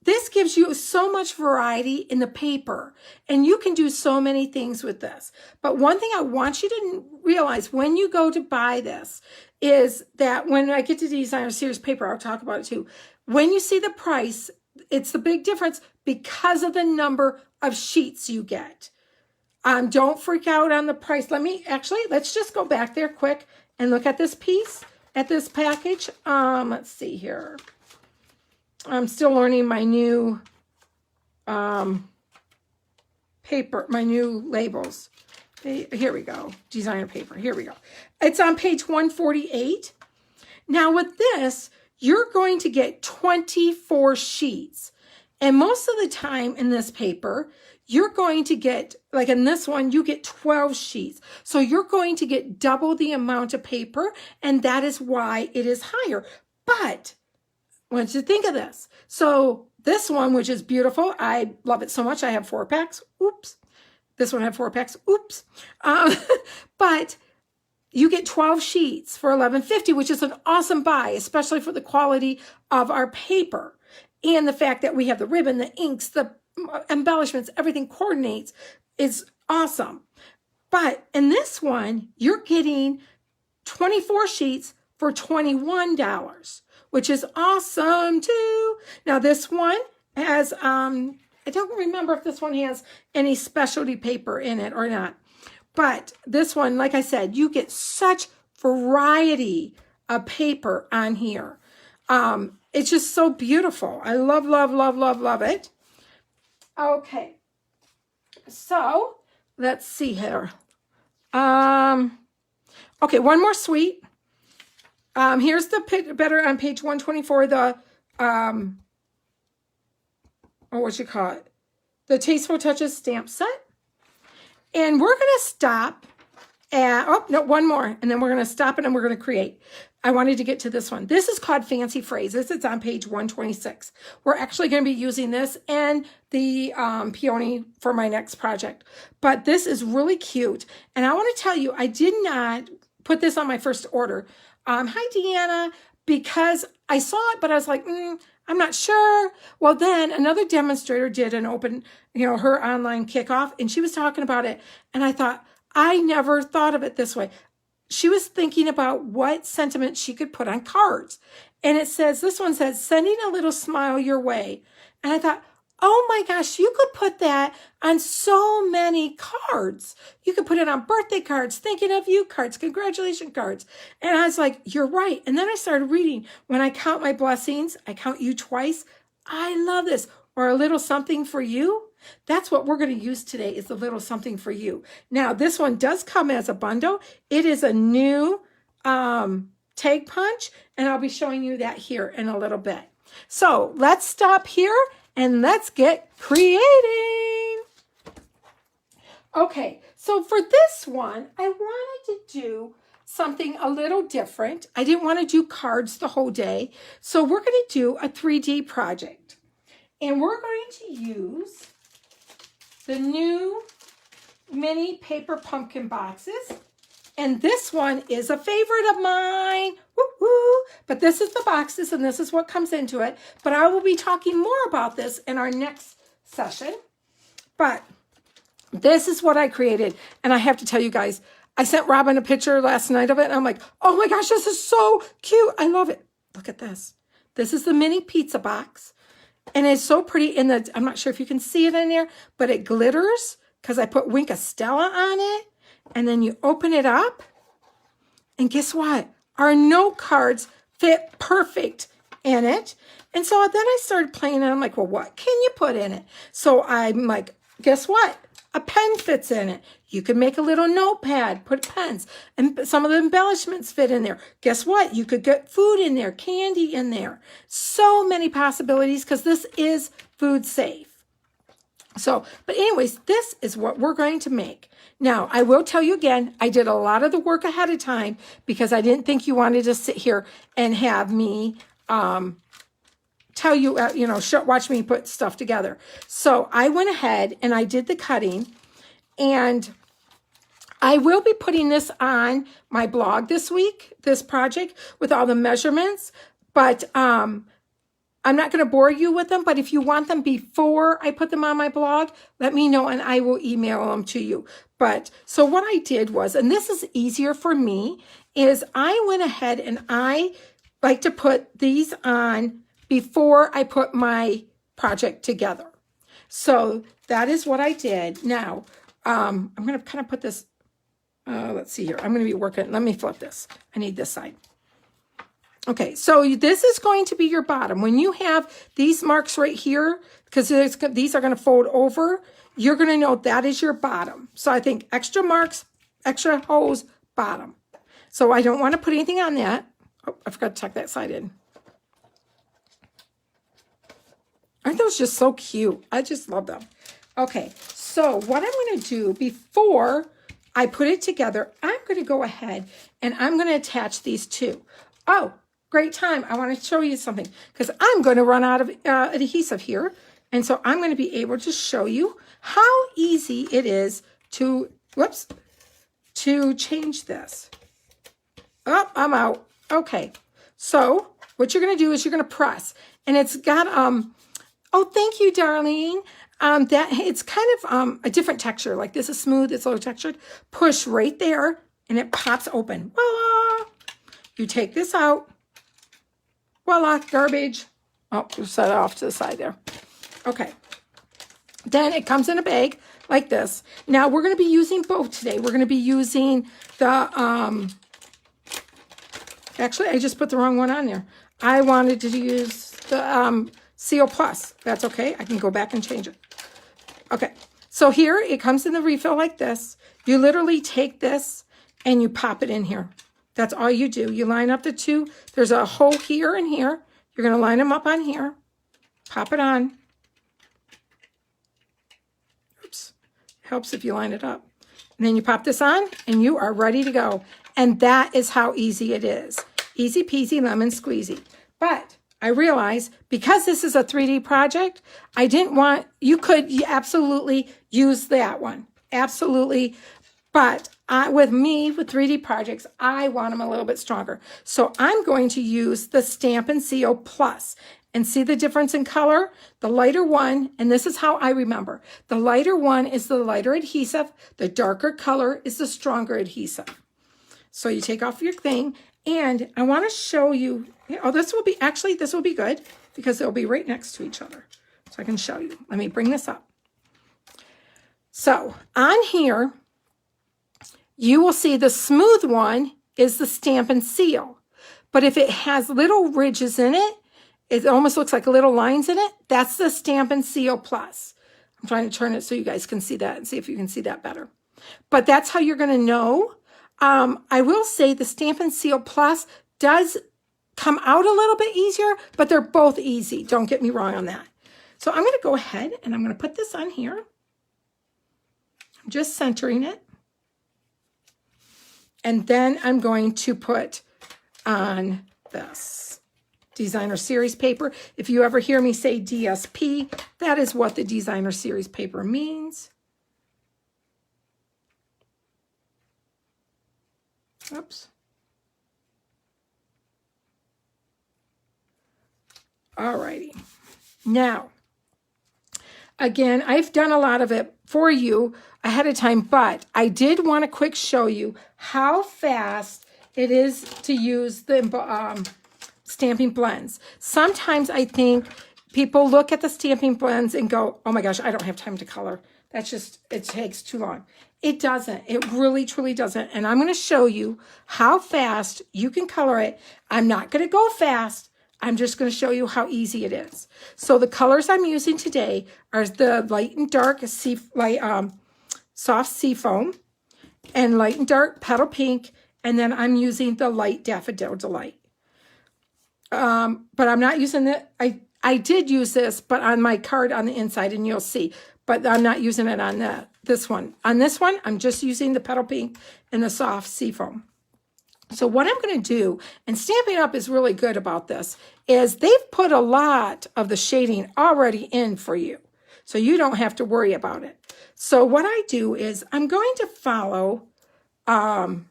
This gives you so much variety in the paper, and you can do so many things with this. But one thing I want you to realize when you go to buy this is that when I get to Designer Series paper, I'll talk about it too. When you see the price, it's the big difference because of the number of sheets you get. Don't freak out on the price. Let's just go back there quick and look at this piece, at this package. Let's see here. I'm still learning my new paper, my new labels. Here we go. Designer paper. Here we go. It's on page 148. Now with this, you're going to get 24 sheets. And most of the time in this paper, you're going to get, like in this one, you get 12 sheets. So you're going to get double the amount of paper, and that is why it is higher. But I want you to think of this. So this one, which is beautiful, I love it so much. I have 4 packs. Oops. This one had 4 packs. Oops. But you get 12 sheets for $11.50, which is an awesome buy, especially for the quality of our paper and the fact that we have the ribbon, the inks, the embellishments, everything coordinates is awesome. But in this one, you're getting 24 sheets for $21, which is awesome too. Now this one has, I don't remember if this one has any specialty paper in it or not. But this one, like I said, you get such variety of paper on here. It's just so beautiful. I love, love, love, love, love it. Okay. So let's see here. Okay, one more suite. Here's the better on page 124, the, what you call it? The Tasteful Touches stamp set. And we're going to stop at, oh, no, one more. And then we're going to stop it and we're going to create. I wanted to get to this one. This is called Fancy Phrases. It's on page 126. We're actually going to be using this and the peony for my next project. But this is really cute. And I want to tell you, I did not put this on my first order. Hi, Deanna, because I saw it, but I was like, I'm not sure. Well, then another demonstrator did an open, her online kickoff, and she was talking about it. And I thought, I never thought of it this way. She was thinking about what sentiment she could put on cards. And it says, this one says, sending a little smile your way. And I thought, oh my gosh, you could put that on so many cards. You could put it on birthday cards, thinking of you cards, congratulations cards. And I was like, you're right. And then I started reading, when I count my blessings, I count you twice. I love this. Or a little something for you. That's what we're going to use today, is a little something for you. Now, this one does come as a bundle. It is a new tag punch, and I'll be showing you that here in a little bit. So let's stop here and let's get creating. Okay, so for this one, I wanted to do something a little different. I didn't want to do cards the whole day, so we're going to do a 3D project. And we're going to use the new mini paper pumpkin boxes. And this one is a favorite of mine. Woo-hoo. But this is the boxes, and this is what comes into it. But I will be talking more about this in our next session. But this is what I created. And I have to tell you guys, I sent Robin a picture last night of it. And I'm like, oh my gosh, this is so cute. I love it. Look at this. This is the mini pizza box. And it's so pretty in the, I'm not sure if you can see it in there, but it glitters because I put Wink of Stella on it. And then you open it up. And guess what? Our note cards fit perfect in it. And so then I started playing and I'm like, well, what can you put in it? So I'm like, guess what? A pen fits in it. You can make a little notepad, put pens, and some of the embellishments fit in there. Guess what? You could get food in there, candy in there. So many possibilities because this is food safe. So, but anyways, this is what we're going to make. Now, I will tell you again, I did a lot of the work ahead of time because I didn't think you wanted to sit here and have me tell you, watch me put stuff together. So I went ahead and I did the cutting, and I will be putting this on my blog this week, this project with all the measurements, but I'm not going to bore you with them, but if you want them before I put them on my blog, let me know and I will email them to you. But so what I did was, and this is easier for me, is I went ahead and I like to put these on before I put my project together. So that is what I did. Now, I'm going to kind of put this, let's see here. I'm going to be working, let me flip this. I need this side. Okay, so this is going to be your bottom. When you have these marks right here, because these are going to fold over, you're going to know that is your bottom. So I think extra marks, extra hose, bottom. So I don't want to put anything on that. Oh, I forgot to tuck that side in. Aren't those just so cute? I just love them. Okay, so what I'm going to do before I put it together, I'm going to go ahead and I'm going to attach these two. Oh, great time. I want to show you something because I'm going to run out of adhesive here. And so I'm going to be able to show you how easy it is to, to change this. Oh, I'm out. Okay. So what you're going to do is you're going to press, and it's got, oh, thank you, darling. That it's kind of a different texture. Like this is smooth, it's a little textured. Push right there and it pops open. Voila! You take this out. Voila, garbage. Oh, set it off to the side there. Okay. Then it comes in a bag like this. Now we're going to be using both today. We're going to be using the, actually I just put the wrong one on there. I wanted to use the CO Plus. That's okay. I can go back and change it. Okay. So here it comes in the refill like this. You literally take this and you pop it in here. That's all you do. You line up the two. There's a hole here and here. You're going to line them up on here. Pop it on. Oops. Helps if you line it up. And then you pop this on and you are ready to go. And that is how easy it is. Easy peasy lemon squeezy. But I realize because this is a 3D project, I didn't want, you could absolutely use that one. Absolutely. But with 3D projects, I want them a little bit stronger. So I'm going to use the Stampin' CO Plus. And see the difference in color? The lighter one, and this is how I remember. The lighter one is the lighter adhesive. The darker color is the stronger adhesive. So you take off your thing. And I want to show you, oh, this will be good because they'll be right next to each other. So I can show you. Let me bring this up. So on here, you will see the smooth one is the Stampin' Seal. But if it has little ridges in it, it almost looks like little lines in it, that's the Stampin' CO Plus. I'm trying to turn it so you guys can see that and see if you can see that better. But that's how you're going to know. I will say the Stampin' CO Plus does come out a little bit easier, but they're both easy. Don't get me wrong on that. So I'm going to go ahead and I'm going to put this on here. I'm just centering it. And then I'm going to put on this Designer Series paper. If you ever hear me say DSP, that is what the Designer Series paper means. Oops. Alrighty. Now, again, I've done a lot of it for you ahead of time, but I did want to quick show you how fast it is to use the stamping blends. Sometimes I think people look at the stamping blends and go, oh my gosh, I don't have time to color. That's just, it takes too long. It doesn't. It really, truly doesn't. And I'm going to show you how fast you can color it. I'm not going to go fast. I'm just going to show you how easy it is. So the colors I'm using today are the light and dark soft seafoam and light and dark petal pink. And then I'm using the light Daffodil Delight. But I'm not using it. I did use this, but on my card on the inside, and you'll see. But I'm not using it on this one. On this one, I'm just using the petal pink and the soft seafoam. So what I'm going to do, and Stampin' Up is really good about this, is they've put a lot of the shading already in for you. So you don't have to worry about it. So what I do is I'm going to follow, I'm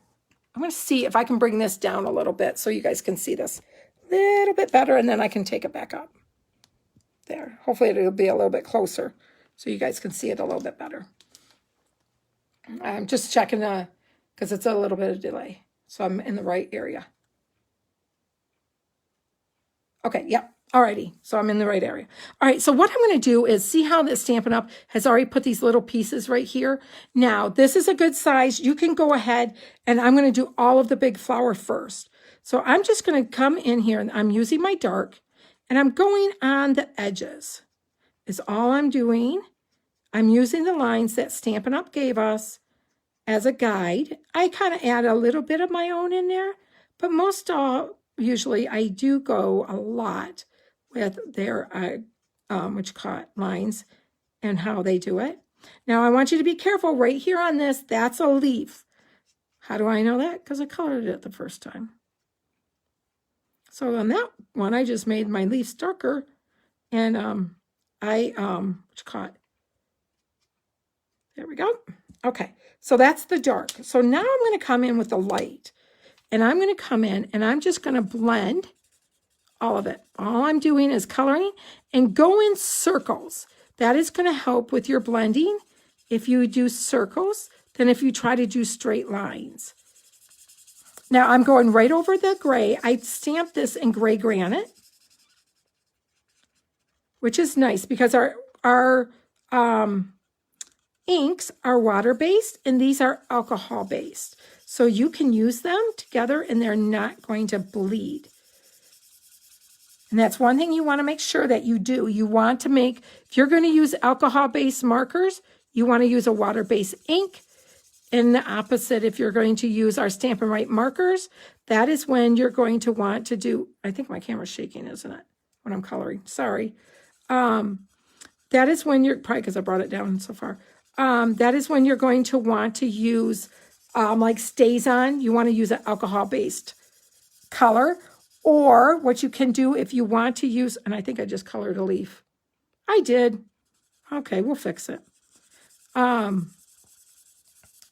going to see if I can bring this down a little bit so you guys can see this a little bit better, and then I can take it back up. There. Hopefully it'll be a little bit closer so you guys can see it a little bit better. I'm just checking because it's a little bit of delay. So I'm in the right area. Okay, yep. Alrighty, so I'm in the right area. All right, so what I'm going to do is see how the Stampin' Up has already put these little pieces right here. Now, this is a good size. You can go ahead, and I'm going to do all of the big flower first. So I'm just going to come in here, and I'm using my dark, and I'm going on the edges is all I'm doing. I'm using the lines that Stampin' Up gave us as a guide. I kind of add a little bit of my own in there, but most usually I do go a lot with their lines and how they do it. Now I want you to be careful right here on this. That's a leaf. How do I know that? Because I colored it the first time. So on that one, I just made my leaves darker, and which caught. There we go. Okay, so that's the dark. So now I'm going to come in with the light. And I'm going to come in and I'm just going to blend all of it. All I'm doing is coloring and go in circles. That is going to help with your blending if you do circles than if you try to do straight lines. Now I'm going right over the gray. I stamped this in gray granite, which is nice because our inks are water-based and these are alcohol-based. So you can use them together and they're not going to bleed. And that's one thing you want to make sure that you do. You want to make, if you're going to use alcohol-based markers, you want to use a water-based ink. And the opposite, if you're going to use our Stampin' Right markers, that is when you're going to want to do, I think my camera's shaking, isn't it? When I'm coloring, sorry. That is when you're, probably because I brought it down so far. That is when you're going to want to use like StazOn. You want to use an alcohol-based color. Or what you can do if you want to use, and I think I just colored a leaf. I did. Okay, we'll fix it.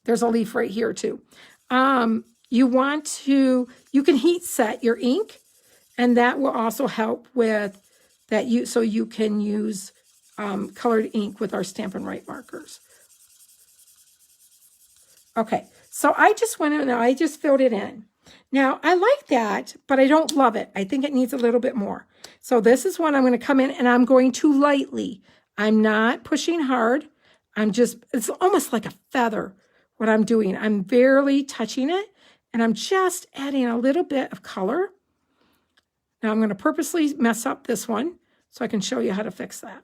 There's a leaf right here too. You can heat set your ink, and that will also help with that so you can use colored ink with our Stampin' Right markers. Okay, so I just went in and I just filled it in. Now, I like that, but I don't love it. I think it needs a little bit more. So this is when I'm going to come in and I'm going to lightly. I'm not pushing hard. It's almost like a feather what I'm doing. I'm barely touching it and I'm just adding a little bit of color. Now I'm going to purposely mess up this one so I can show you how to fix that.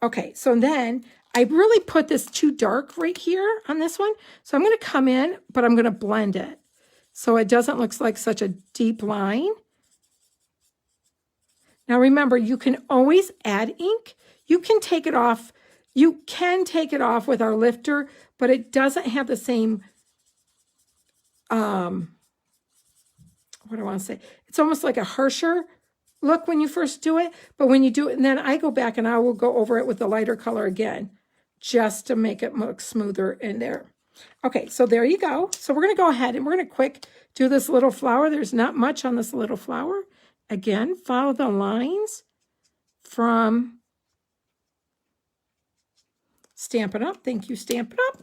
Okay, so then I really put this too dark right here on this one. So I'm going to come in, but I'm going to blend it so it doesn't look like such a deep line. Now remember, you can always add ink. You can take it off. You can take it off with our lifter, but it doesn't have the same, what do I want to say? It's almost like a harsher look when you first do it, but when you do it, and then I go back and I will go over it with the lighter color again, just to make it look smoother in there. Okay, so there you go. So we're going to go ahead and we're going to quick do this little flower. There's not much on this little flower. Again, follow the lines from Stampin' Up. Thank you, Stampin' Up.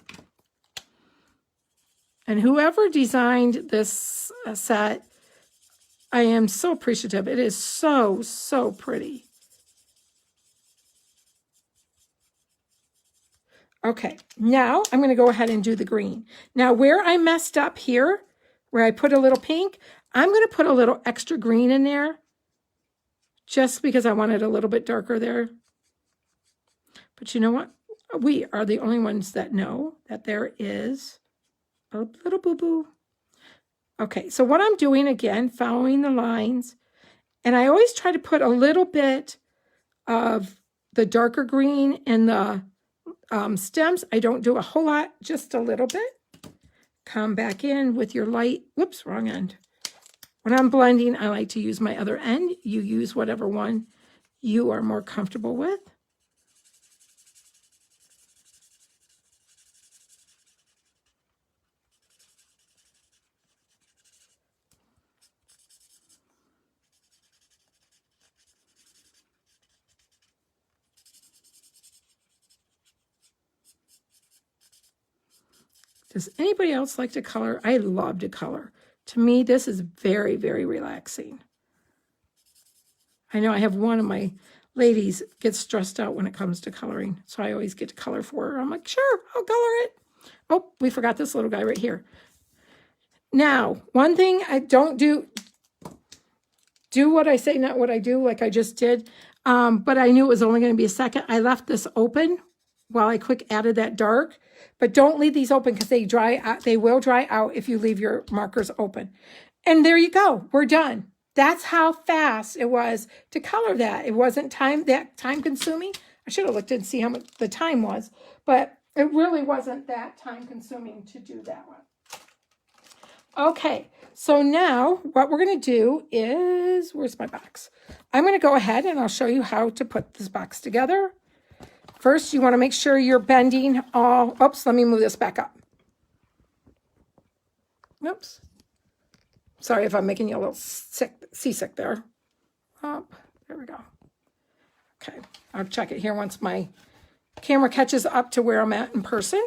And whoever designed this set, I am so appreciative. It is so, so pretty. Okay, now I'm going to go ahead and do the green. Now where I messed up here, where I put a little pink, I'm going to put a little extra green in there just because I wanted a little bit darker there. But you know what? We are the only ones that know that there is a little boo-boo. Okay, so what I'm doing, again, following the lines, and I always try to put a little bit of the darker green in the stems. I don't do a whole lot, just a little bit. Come back in with your light. Whoops, wrong end. When I'm blending, I like to use my other end. You use whatever one you are more comfortable with. Does anybody else like to color? I love to color. To me, this is very, very relaxing. I know I have one of my ladies gets stressed out when it comes to coloring, so I always get to color for her. I'm like, sure, I'll color it. Oh, we forgot this little guy right here. Now, one thing I don't do what I say, not what I do, like I just did. But I knew it was only going to be a second. I left this open while I quick added that dark. But don't leave these open because they dry out. They will dry out if you leave your markers open. And there you go. We're done. That's how fast it was to color that. It wasn't time consuming. I should have looked and see how much the time was, but it really wasn't that time consuming to do that one. Okay, So now what we're going to do is, where's my box? I'm going to go ahead and I'll show you how to put this box together. First, you want to make sure you're bending all, oops, let me move this back up. Oops. Sorry if I'm making you a little seasick there. Up, there we go. Okay, I'll check it here once my camera catches up to where I'm at in person.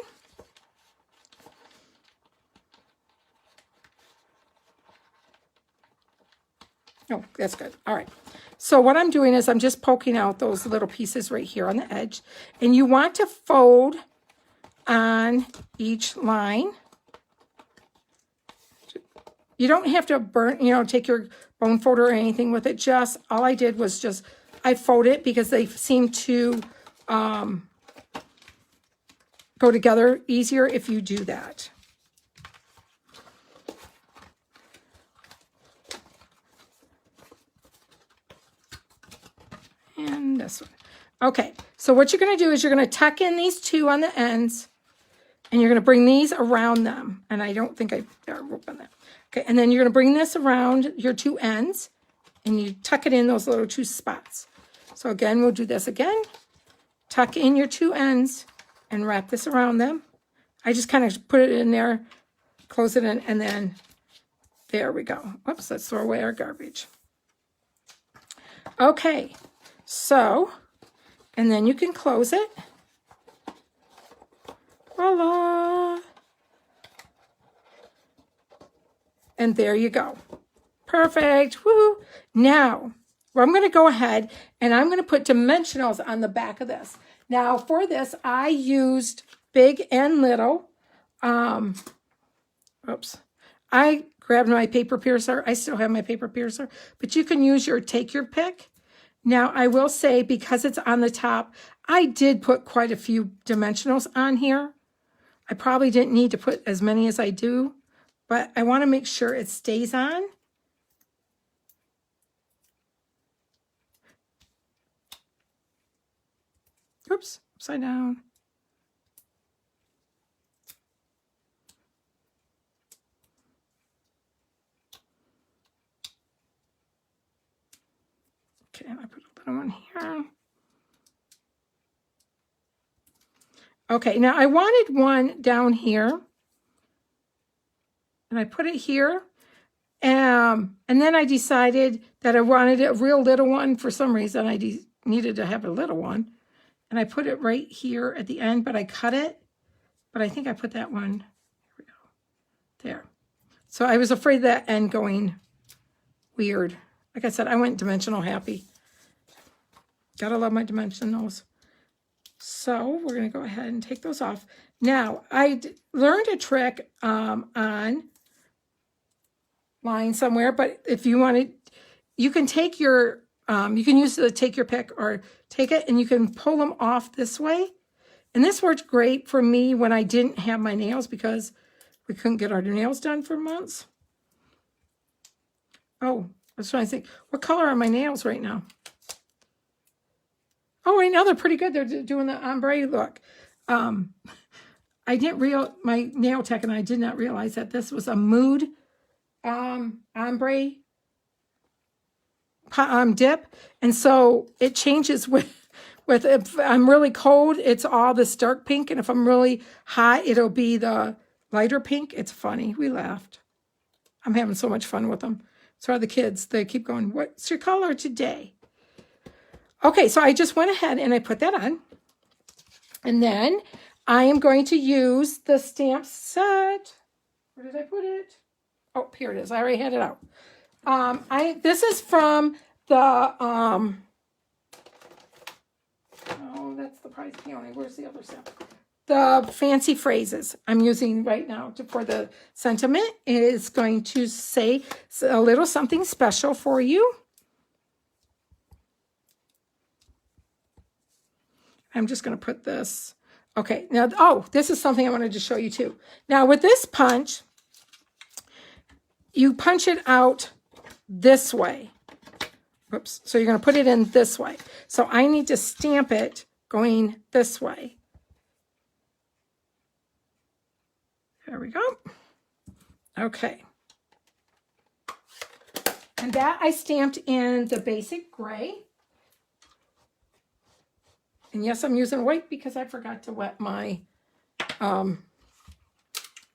Oh, that's good. All right. So what I'm doing is I'm just poking out those little pieces right here on the edge. And you want to fold on each line. You don't have to take your bone folder or anything with it. Just, all I did was just, I fold it because they seem to go together easier if you do that. And this one. Okay, so what you're going to do is you're going to tuck in these two on the ends, and you're going to bring these around them. And I don't think I opened that. Okay, and then you're going to bring this around your two ends, and you tuck it in those little two spots. So again, we'll do this again. Tuck in your two ends and wrap this around them. I just kind of put it in there, close it in, and then there we go. Oops, let's throw away our garbage. Okay. So, and then you can close it. Voila. And there you go. Perfect. Woo. Now, I'm going to go ahead and I'm going to put dimensionals on the back of this. Now, for this, I used big and little. Oops. I grabbed my paper piercer. I still have my paper piercer, but you can use your take your pick. Now, I will say, because it's on the top, I did put quite a few dimensionals on here. I probably didn't need to put as many as I do, but I want to make sure it stays on. Oops, upside down. Okay, and I put a little one here. Okay, now I wanted one down here. And I put it here. And then I decided that I wanted a real little one. For some reason, I needed to have a little one. And I put it right here at the end, but I cut it. But I think I put that one, here we go, there. So I was afraid of that end going weird. Like I said, I went dimensional happy. Gotta love my dimensionals. So we're going to go ahead and take those off. Now, I learned a trick on line somewhere, but if you wanted, you can take your, you can use the take your pick or take it and you can pull them off this way. And this worked great for me when I didn't have my nails because we couldn't get our nails done for months. Oh, I was trying to think, what color are my nails right now? Oh, right now they're pretty good. They're doing the ombre look. I didn't my nail tech and I did not realize that this was a mood ombre dip. And so it changes with if I'm really cold, it's all this dark pink. And if I'm really hot, it'll be the lighter pink. It's funny. We laughed. I'm having so much fun with them. So are the kids. They keep going, what's your color today? Okay, so I just went ahead and I put that on. And then I am going to use the stamp set. Where did I put it? Oh, here it is. I already had it out. This is from the, oh, that's the prize peony. Where's the other stamp? The fancy phrases I'm using right now for the sentiment is going to say a little something special for you. I'm just going to put this. Okay, now, oh, this is something I wanted to show you too. Now, with this punch, you punch it out this way. Whoops. So you're going to put it in this way. So I need to stamp it going this way. There we go. Okay. And that I stamped in the basic gray. And yes, I'm using white because I forgot to wet my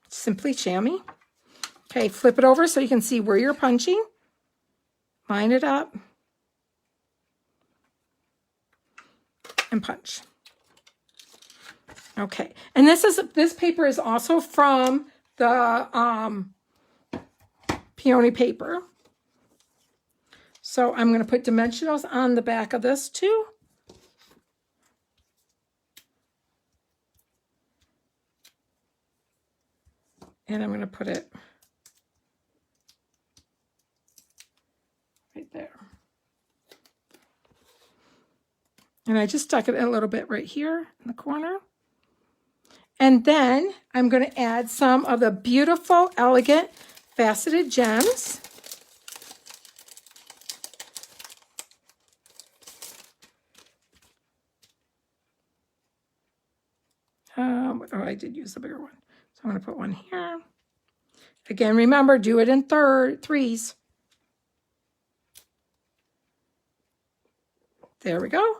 Simply Chamois. Okay, flip it over so you can see where you're punching. Line it up. And punch. Okay, and this paper is also from the peony paper. So I'm going to put dimensionals on the back of this too. And I'm going to put it right there. And I just stuck it a little bit right here in the corner. And then I'm going to add some of the beautiful, elegant, faceted gems. Oh, I did use the bigger one. So I'm going to put one here. Again, remember, do it in threes. There we go.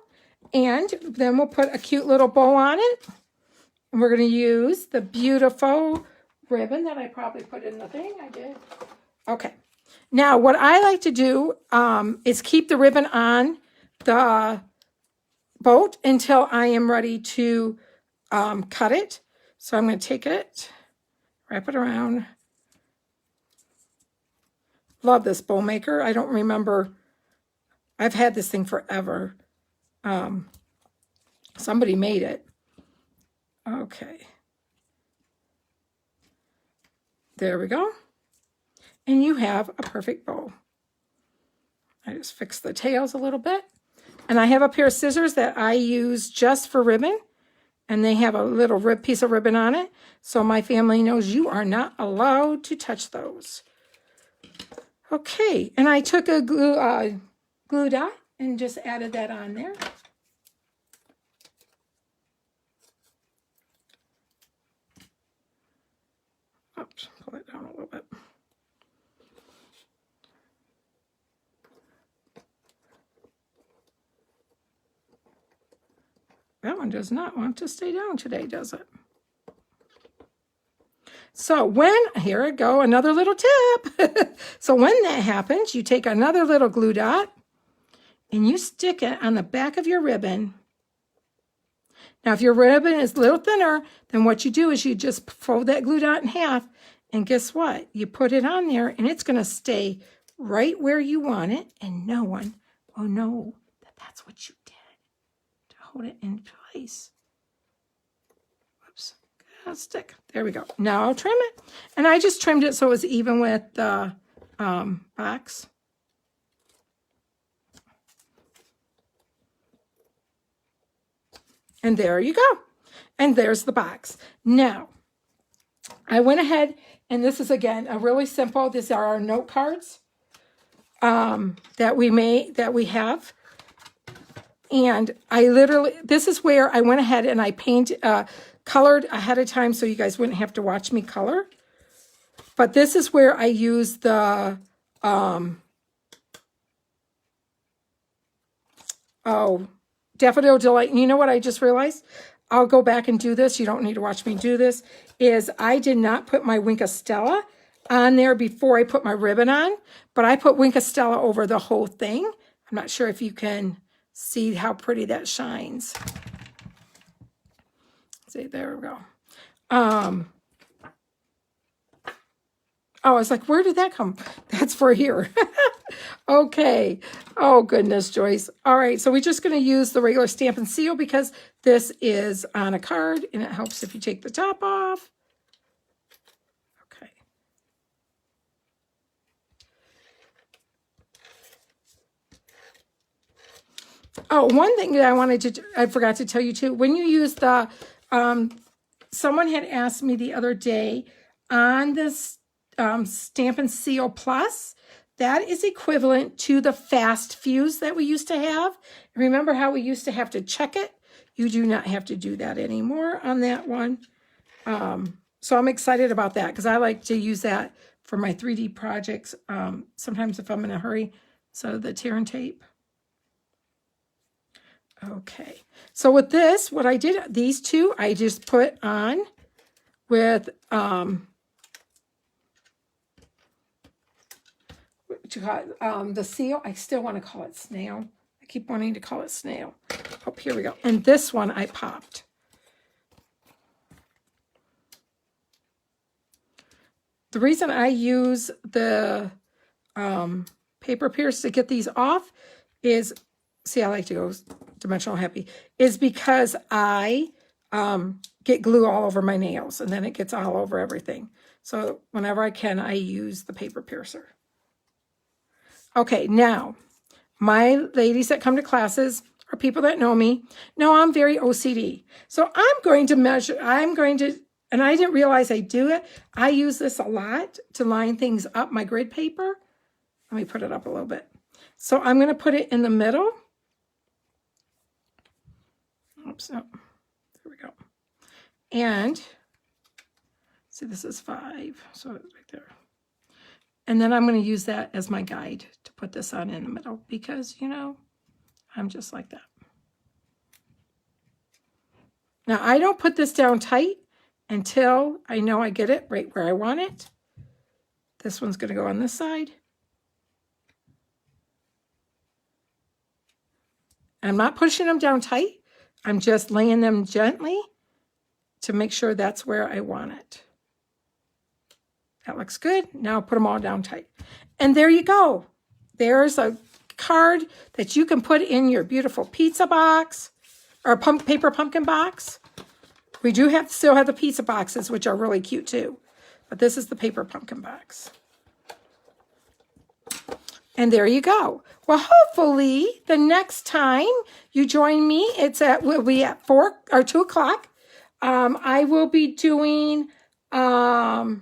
And then we'll put a cute little bow on it. And we're going to use the beautiful ribbon that I probably put in the thing. I did. Okay. Now, what I like to do is keep the ribbon on the boat until I am ready to cut it. So I'm going to take it, wrap it around. Love this bow maker. I don't remember. I've had this thing forever. Somebody made it. Okay. There we go. And you have a perfect bow. I just fixed the tails a little bit. And I have a pair of scissors that I use just for ribbon. And they have a little piece of ribbon on it. So my family knows you are not allowed to touch those. Okay. And I took a glue dot and just added that on there. Oops, pull it down a little bit. That one does not want to stay down today, does it? So here I go, another little tip. So when that happens, you take another little glue dot and you stick it on the back of your ribbon. Now, if your ribbon is a little thinner, then what you do is you just fold that glue dot in half, and guess what? You put it on there, and it's going to stay right where you want it, and no one will know that that's what you did to hold it in place. Whoops, gotta stick. There we go. Now I'll trim it, and I just trimmed it so it was even with the box. And there you go. And there's the box. Now, I went ahead, and this is, again, a really simple, these are our note cards that we have. And this is where I went ahead and I colored ahead of time so you guys wouldn't have to watch me color. But this is where I use the, Daffodil Delight. And you know what I just realized? I'll go back and do this. You don't need to watch me do this. Is I did not put my Wink of Stella on there before I put my ribbon on, but I put Wink of Stella over the whole thing. I'm not sure if you can see how pretty that shines. See, there we go. I was like, where did that come? That's for here. Okay. Oh, goodness, Joyce. All right, so we're just going to use the regular stamp and seal because this is on a card, and it helps if you take the top off. Okay. Oh, one thing that I forgot to tell you too, when you use the, someone had asked me the other day on this Stamp and Seal Plus, that is equivalent to the fast fuse that we used to have. Remember how we used to have to check it? You do not have to do that anymore on that one. So I'm excited about that because I like to use that for my 3D projects, sometimes if I'm in a hurry. So the Taryn Tape. Okay, so with this, what I did, these two, I just put on with, what you call it, the seal. I still want to call it snail. I keep wanting to call it snail. Oh, here we go. And this one I popped. The reason I use the paper pierce to get these off is, see, I like to go dimensional happy, is because I get glue all over my nails and then it gets all over everything. So whenever I can, I use the paper piercer. Okay, now, my ladies that come to classes or people that know me know I'm very OCD. So I'm going to measure, and I didn't realize I do it. I use this a lot to line things up, my grid paper. Let me put it up a little bit. So I'm going to put it in the middle. Oops, no, there we go. And, see, this is 5, so it's right there. And then I'm going to use that as my guide to put this on in the middle because, you know, I'm just like that. Now, I don't put this down tight until I know I get it right where I want it. This one's going to go on this side. I'm not pushing them down tight. I'm just laying them gently to make sure that's where I want it. That looks good. Now put them all down tight. And there you go. There's a card that you can put in your beautiful pizza box or paper pumpkin box. We do still have the pizza boxes, which are really cute too. But this is the paper pumpkin box. And there you go. Well, hopefully the next time you join me, we'll be at 4 or 2 o'clock. I will be doing, the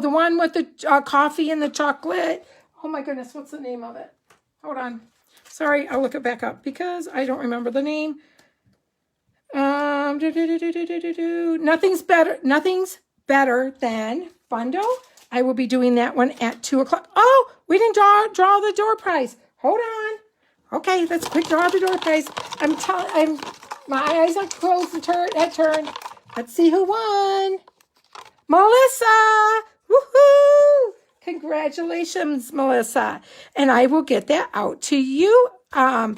one with the coffee and the chocolate. Oh my goodness, what's the name of it? Hold on. Sorry, I'll look it back up because I don't remember the name. Nothing's better than Fundo. I will be doing that one at 2 o'clock. Oh, we didn't draw the door prize. Hold on. Okay, let's quick draw the door prize. My eyes are closed that turn. Let's see who won. Melissa! Woohoo! Congratulations, Melissa. And I will get that out to you. I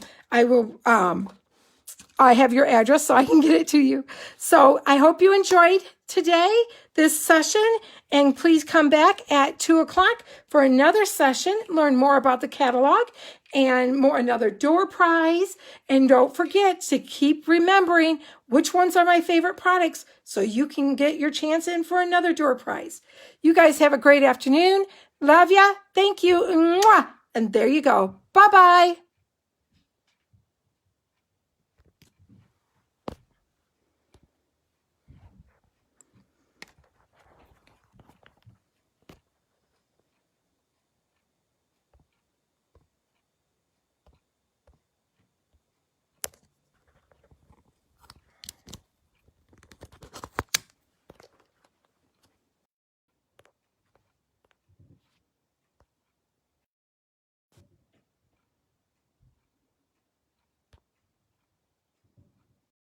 have your address so I can get it to you. So I hope you enjoyed today, this session, and please come back at 2 o'clock for another session, learn more about the catalog and another door prize. And don't forget to keep remembering which ones are my favorite products so you can get your chance in for another door prize. You guys have a great afternoon. Love ya. Thank you. Mwah. And there you go. Bye-bye.